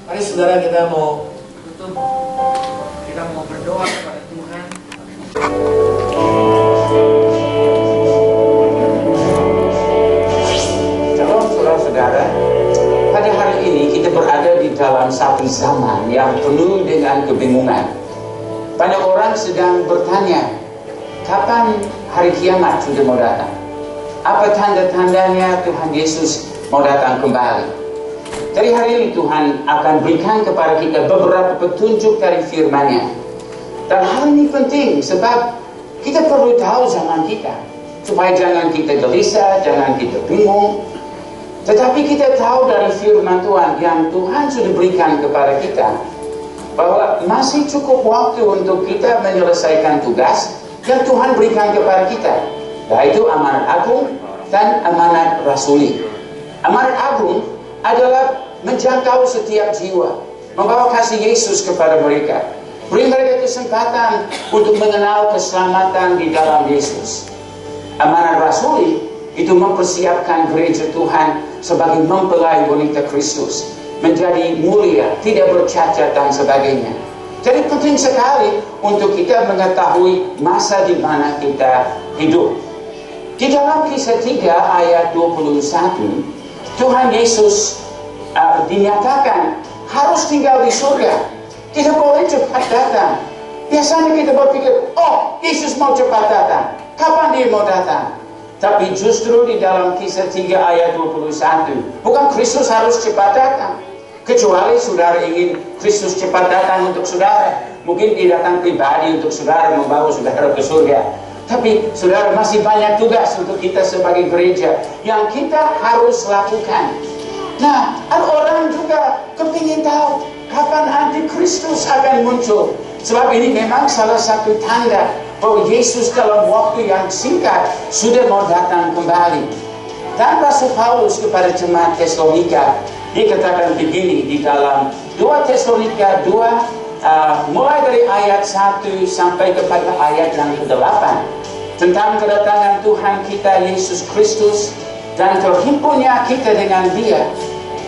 Mari saudara, kita mau tutup. Kita mau berdoa kepada Tuhan. Shalom saudara-saudara. Pada hari ini kita berada di dalam satu zaman yang penuh dengan kebingungan. Banyak orang sedang bertanya, kapan hari kiamat sudah mau datang? Apa tanda-tandanya Tuhan Yesus mau datang kembali? Dari hari ini Tuhan akan berikan kepada kita beberapa petunjuk dari firman-Nya. Dan hal ini penting sebab kita perlu tahu zaman kita, supaya jangan kita gelisah, jangan kita bingung. Tetapi kita tahu dari firman Tuhan yang Tuhan sudah berikan kepada kita, bahwa masih cukup waktu untuk kita menyelesaikan tugas yang Tuhan berikan kepada kita, yaitu amanat agung dan amanat rasuli. Amanat agung adalah menjangkau setiap jiwa, membawa kasih Yesus kepada mereka, beri mereka kesempatan untuk mengenal keselamatan di dalam Yesus. Amanat rasuli itu mempersiapkan gereja Tuhan sebagai mempelai wanita Kristus, menjadi mulia, tidak bercacat dan sebagainya. Jadi penting sekali untuk kita mengetahui masa di mana kita hidup. Di dalam Kisah 3 ayat 21, Tuhan Yesus dinyatakan harus tinggal di surga, tidak boleh cepat datang. Biasanya kita berpikir, oh Yesus mau cepat datang, kapan dia mau datang? Tapi justru di dalam Kisah 3 ayat 21, bukan Kristus harus cepat datang. Kecuali saudara ingin Kristus cepat datang untuk saudara, mungkin dia datang pribadi untuk saudara, membawa saudara ke surga. Tapi saudara, masih banyak tugas untuk kita sebagai gereja yang kita harus lakukan. Nah, ada orang juga kepingin tahu kapan Antikristus akan muncul. Sebab ini memang salah satu tanda bahwa Yesus dalam waktu yang singkat sudah mau datang kembali. Dan Rasul Paulus kepada jemaat Tesalonika, dia katakan begini di dalam 2 Tesalonika 2, mulai dari ayat 1 sampai kepada ayat yang ke-8, tentang kedatangan Tuhan kita Yesus Kristus dan terhimpunnya kita dengan Dia.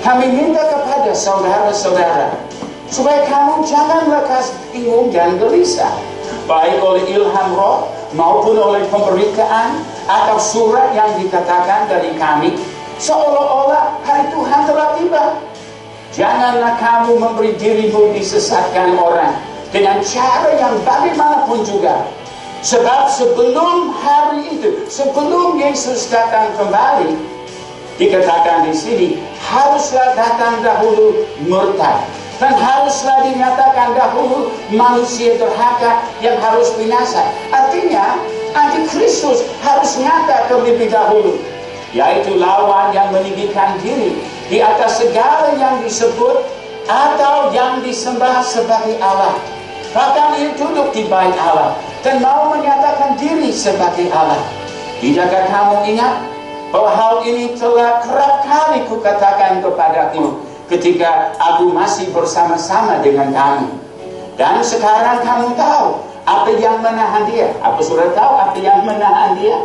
Kami minta kepada saudara-saudara supaya kamu jangan lekas bingung dan gelisah, baik oleh ilham roh maupun oleh pemberitaan atau surat yang dikatakan dari kami, seolah-olah hari Tuhan telah tiba. Janganlah kamu memberi dirimu disesatkan orang dengan cara yang bagaimanapun juga. Sebab sebelum hari itu, sebelum Yesus datang kembali, dikatakan di sini, haruslah datang dahulu murtad. Dan haruslah dinyatakan dahulu manusia durhaka yang harus binasa. Artinya, antikristus harus nyata terlebih dahulu, yaitu lawan yang meninggikan diri di atas segala yang disebut atau yang disembah sebagai Allah. Bahkan ia duduk di bait Allah dan mau menyatakan diri sebagai Allah. Tidakkah kamu ingat bahwa hal ini telah kerap kali kukatakan kepadamu ketika aku masih bersama-sama dengan kamu. Dan sekarang kamu tahu apa yang menahan dia. Apa saudara tahu apa yang menahan dia?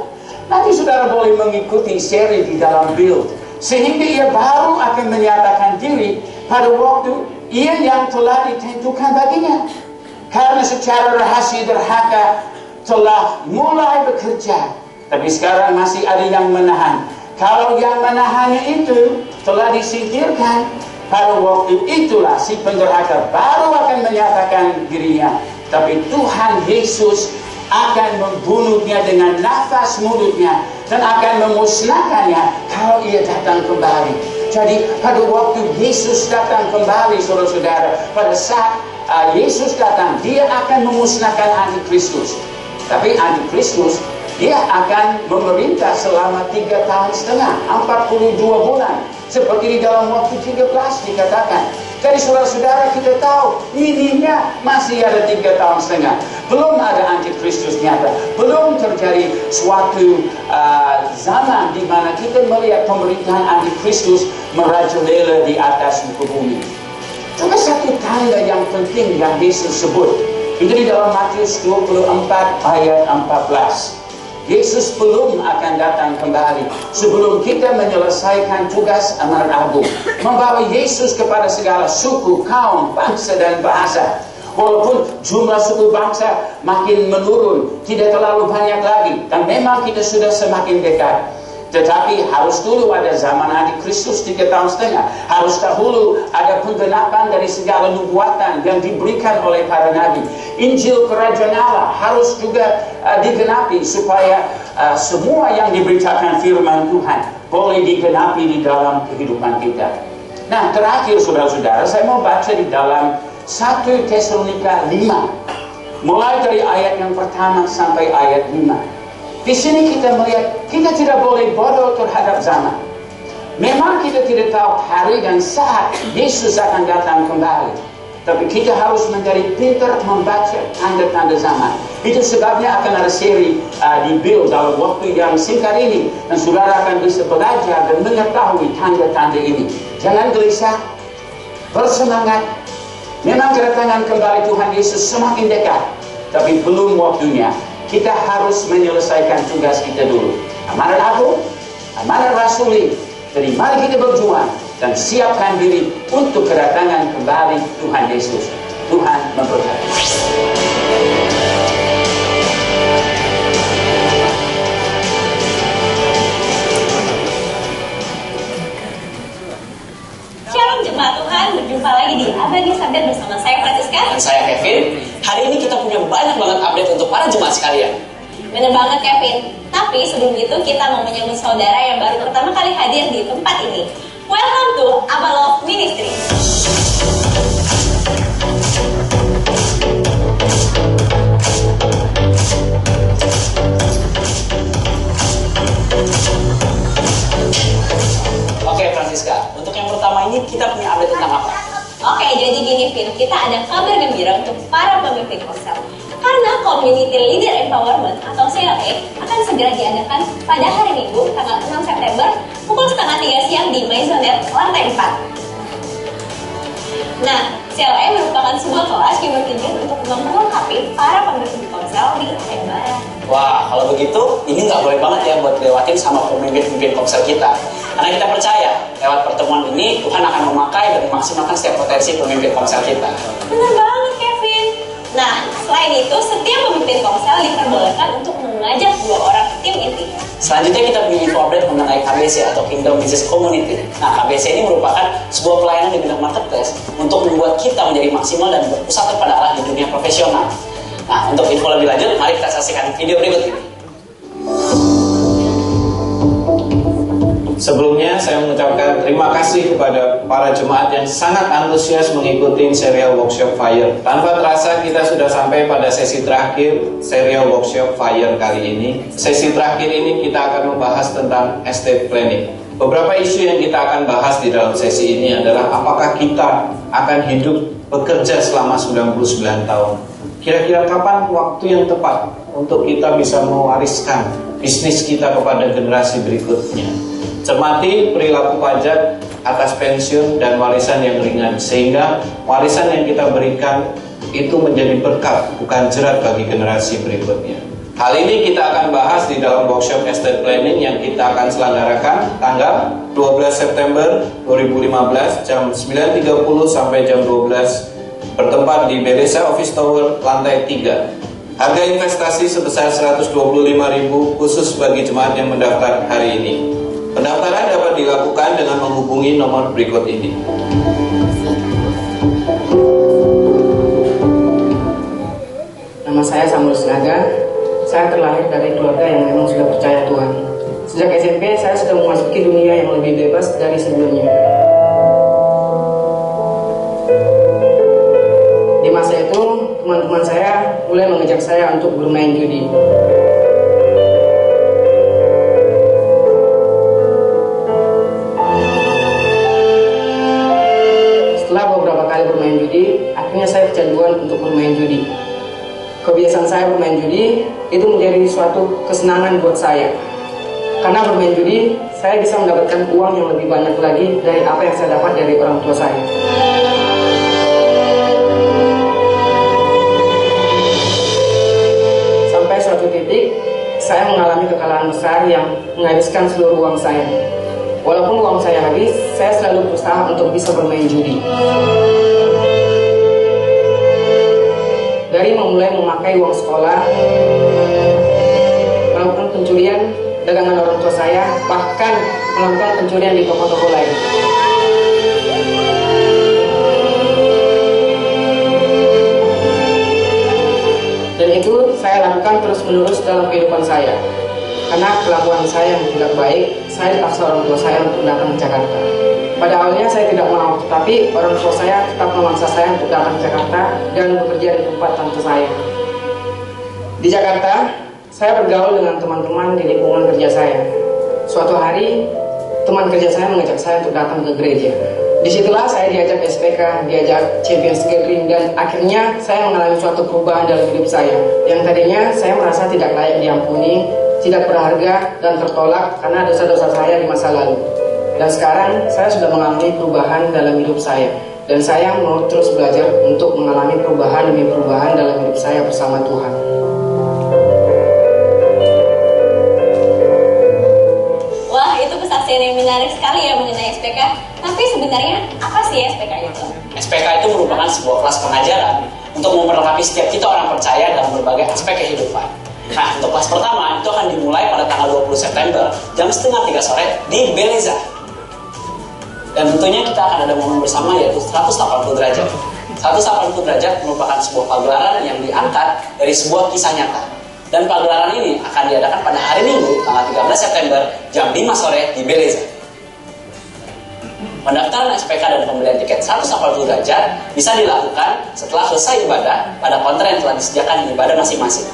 Nanti saudara boleh mengikuti seri di dalam Build, sehingga ia baru akan menyatakan diri pada waktu ia yang telah ditentukan baginya. Karena secara rahasia durhaka telah mulai bekerja, tapi sekarang masih ada yang menahan. Kalau yang menahannya itu telah disingkirkan, pada waktu itulah si pendurhaka baru akan menyatakan dirinya. Tapi Tuhan Yesus akan membunuhnya dengan nafas mulutnya dan akan memusnahkannya kalau ia datang kembali. Jadi pada waktu Yesus datang kembali, saudara-saudara, pada saat Yesus datang, dia akan memusnahkan antikristus. Tapi antikristus, dia akan memerintah selama 3 tahun setengah, 42 bulan. Seperti di dalam waktu 13 dikatakan. Jadi saudara-saudara, kita tahu minimnya masih ada 3 tahun setengah. Belum ada antikristus nyata. Belum terjadi suatu zaman di mana kita melihat pemerintahan antikristus merajalela di atas muka bumi. Cuma satu tanda yang penting yang Yesus sebut. Itu di dalam Matius 24 ayat 14. Yesus belum akan datang kembali sebelum kita menyelesaikan tugas amanat agung, membawa Yesus kepada segala suku, kaum, bangsa dan bahasa. Walaupun jumlah suku bangsa makin menurun, tidak terlalu banyak lagi, dan memang kita sudah semakin dekat. Tetapi harus dulu ada zaman antikristus 3 tahun setengah. Harus dahulu ada penggenapan dari segala nubuatan yang diberikan oleh para nabi. Injil kerajaan Allah harus juga digenapi supaya semua yang diberitakan firman Tuhan boleh digenapi di dalam kehidupan kita. Nah, terakhir saudara-saudara, saya mau baca di dalam 1 Tesalonika 5. Mulai dari ayat yang pertama sampai ayat 5. Di sini kita melihat, kita tidak boleh bodoh terhadap zaman. Memang kita tidak tahu hari dan saat Yesus akan datang kembali. Tapi kita harus menjadi pintar membaca tanda-tanda zaman. Itu sebabnya akan ada seri di Build dalam waktu yang singkat ini. Dan saudara akan bisa belajar dan mengetahui tanda-tanda ini. Jangan gelisah, bersemangat. Memang kedatangan kembali Tuhan Yesus semakin dekat. Tapi belum waktunya. Kita harus menyelesaikan tugas kita dulu. Amanat agung, amanat rasuli. Jadi mari kita berjuang dan siapkan diri untuk kedatangan kembali Tuhan Yesus. Tuhan memberkati. Shalom jemaat Tuhan, berjumpa lagi di Abadi Sabda bersama saya Francisca dan saya Kevin. Hari ini kita punya banyak banget update untuk para jemaat sekalian. Bener banget Kevin. Tapi sebelum itu kita mau menyambut saudara yang baru pertama kali hadir di tempat ini. Welcome to Abalov Ministry. Oke Francisca, untuk yang pertama ini kita punya update tentang apa? Oke, jadi gini Vin, kita ada kabar gembira untuk para pemimpin Korsel. Karena Community Leader Empowerment atau CLE akan segera diadakan pada hari Minggu tanggal 6 September pukul 2:30 siang di Maisonet lantai 4. Nah, CLE merupakan sebuah kelas yang bertujuan untuk memperlengkapi para pemimpin Korsel di area barat. Wah, kalau begitu ini nggak boleh banget ya buat lewatin sama pemimpin-pemimpin Komsel kita. Karena kita percaya lewat pertemuan ini Tuhan akan memakai dan memaksimalkan setiap potensi pemimpin Komsel kita. Benar banget Kevin. Nah, selain itu setiap pemimpin Komsel diperbolehkan untuk mengajak 2 orang tim inti. Selanjutnya kita punya info update mengenai KBC atau Kingdom Business Community. Nah, KBC ini merupakan sebuah pelayanan di bidang marketplace untuk membuat kita menjadi maksimal dan berpusat kepada Allah di dunia profesional. Nah, untuk info lebih lanjut, mari kita saksikan video berikut ini. Sebelumnya saya mengucapkan terima kasih kepada para jemaat yang sangat antusias mengikuti serial workshop Fire. Tanpa terasa kita sudah sampai pada sesi terakhir serial workshop Fire kali ini. Sesi terakhir ini kita akan membahas tentang estate planning. Beberapa isu yang kita akan bahas di dalam sesi ini adalah apakah kita akan hidup bekerja selama 99 tahun. Kira-kira kapan waktu yang tepat untuk kita bisa mewariskan bisnis kita kepada generasi berikutnya. Cermati perilaku pajak atas pensiun dan warisan yang ringan, sehingga warisan yang kita berikan itu menjadi berkat, bukan jerat bagi generasi berikutnya. Hal ini kita akan bahas di dalam workshop estate planning yang kita akan selenggarakan tanggal 12 September 2015 jam 9.30 sampai jam 12 bertempat di Beleza Office Tower lantai 3. Harga investasi sebesar 125.000 khusus bagi jemaat yang mendaftar hari ini. Pendaftaran dapat dilakukan dengan menghubungi nomor berikut ini. Nama saya Samuel Sinaga. Saya terlahir dari keluarga yang memang sudah percaya Tuhan. Sejak SMP saya sudah memasuki dunia yang lebih bebas dari sebelumnya. Di masa itu teman-teman saya mulai mengajak saya untuk bermain judi. Setelah beberapa kali bermain judi, akhirnya saya kecanduan untuk bermain judi. Kebiasaan saya bermain judi itu menjadi suatu kesenangan buat saya. Karena bermain judi, saya bisa mendapatkan uang yang lebih banyak lagi dari apa yang saya dapat dari orang tua saya. Sampai suatu titik, saya mengalami kekalahan besar yang menghabiskan seluruh uang saya. Walaupun uang saya habis, saya selalu berusaha untuk bisa bermain judi. Dari memulai memakai uang sekolah, melakukan pencurian dagangan orang tua saya, bahkan melakukan pencurian di toko-toko lain. Dan itu saya lakukan terus-menerus dalam kehidupan saya. Karena kelakuan saya yang tidak baik, saya dipaksa orang tua saya untuk datang ke Jakarta. Pada awalnya saya tidak mau, tapi orang tua saya tetap memaksa saya untuk datang ke Jakarta dan bekerja di tempat tante saya. Di Jakarta, saya bergaul dengan teman-teman di lingkungan kerja saya. Suatu hari, teman kerja saya mengajak saya untuk datang ke gereja. Disitulah saya diajak SPK, diajak Champions Gathering, dan akhirnya saya mengalami suatu perubahan dalam hidup saya. Yang tadinya saya merasa tidak layak diampuni, tidak berharga, dan tertolak karena dosa-dosa saya di masa lalu. Dan sekarang saya sudah mengalami perubahan dalam hidup saya. Dan saya mau terus belajar untuk mengalami perubahan demi perubahan dalam hidup saya bersama Tuhan. Wah, itu kesaksian yang menarik sekali ya mengenai SPK. Tapi sebenarnya apa sih SPK itu? SPK itu merupakan sebuah kelas pengajaran untuk memperlengkapi setiap kita orang percaya dalam berbagai aspek kehidupan. Nah, untuk kelas pertama itu akan dimulai pada tanggal 20 September jam 2:30 sore di Beleza. Dan tentunya kita akan ada momen bersama yaitu 180 derajat. 180 derajat merupakan sebuah pagelaran yang diangkat dari sebuah kisah nyata. Dan pagelaran ini akan diadakan pada hari Minggu tanggal 13 September jam 5 sore di Beleza. Pendaftaran SPK dan pembelian tiket 180 derajat bisa dilakukan setelah selesai ibadah pada konter yang telah disediakan di ibadah masing-masing.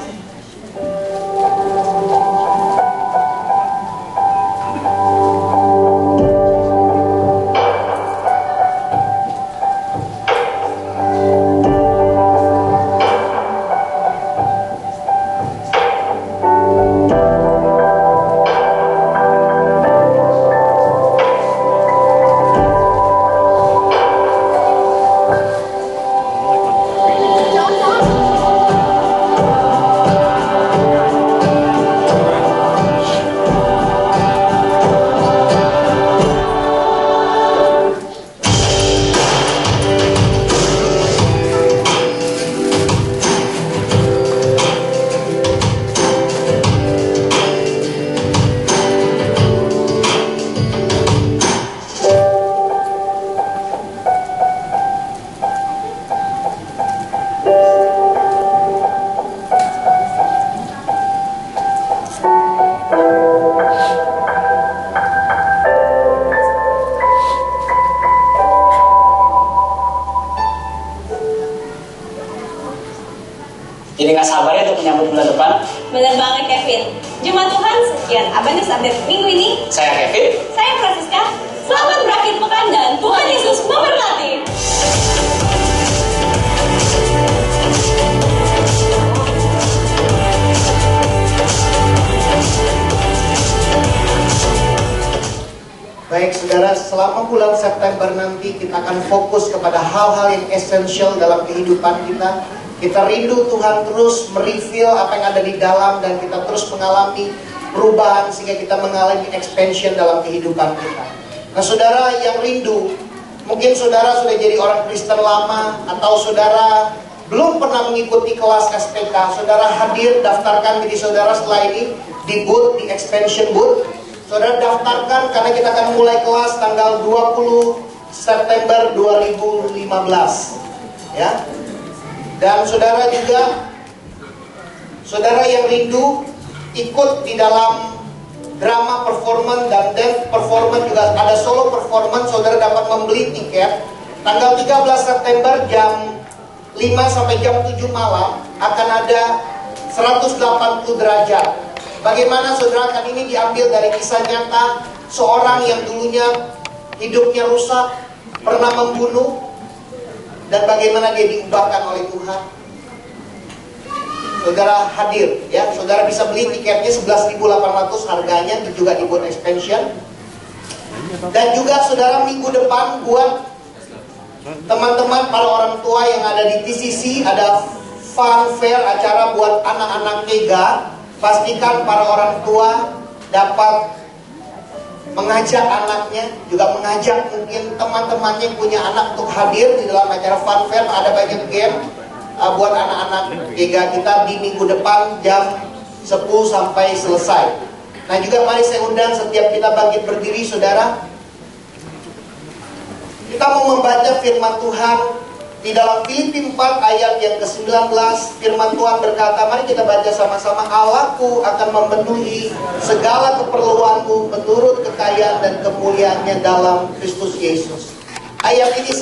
sabarnya untuk menyambut bulan depan. Bener banget Kevin. Jemaat Tuhan, sekian Adventist Update minggu ini. Saya Kevin. Saya Francisca. Selamat berakhir pekan dan Tuhan Yesus memberkati. Baik saudara, selama bulan September nanti kita akan fokus kepada hal-hal yang esensial dalam kehidupan kita. Kita rindu Tuhan terus mereveal apa yang ada di dalam dan kita terus mengalami perubahan sehingga kita mengalami expansion dalam kehidupan kita. Nah saudara yang rindu, mungkin saudara sudah jadi orang Kristen lama atau saudara belum pernah mengikuti kelas SPK, saudara hadir, daftarkan diri saudara setelah ini di booth, di expansion booth. Saudara daftarkan karena kita akan mulai kelas tanggal 20 September 2015 ya. Dan saudara juga, saudara yang rindu ikut di dalam drama performance dan dance performance, juga ada solo performance, saudara dapat membeli tiket tanggal 13 September jam 5 sampai jam 7 malam akan ada 180 derajat. Bagaimana saudara, kan ini diambil dari kisah nyata seorang yang dulunya hidupnya rusak, pernah membunuh, dan bagaimana dia diubahkan oleh Tuhan. Saudara hadir ya, saudara bisa beli tiketnya 11.800 harganya, itu juga di booth expansion. Dan juga saudara minggu depan buat teman-teman para orang tua yang ada di TCC ada fun fair, acara buat anak-anak TEGA. Pastikan para orang tua dapat mengajak anaknya, juga mengajak mungkin teman-temannya yang punya anak untuk hadir di dalam acara fun fair. Ada banyak game buat anak-anak TEGA kita di minggu depan jam 10 sampai selesai. Nah juga mari saya undang setiap kita bangkit berdiri saudara. Kita mau membaca firman Tuhan di dalam Filipi 4 ayat yang ke-19. Firman Tuhan berkata, mari kita baca sama-sama. Allahku akan memenuhi segala keperluanmu menurut kekayaan dan kemuliaannya dalam Kristus Yesus. Ayat ini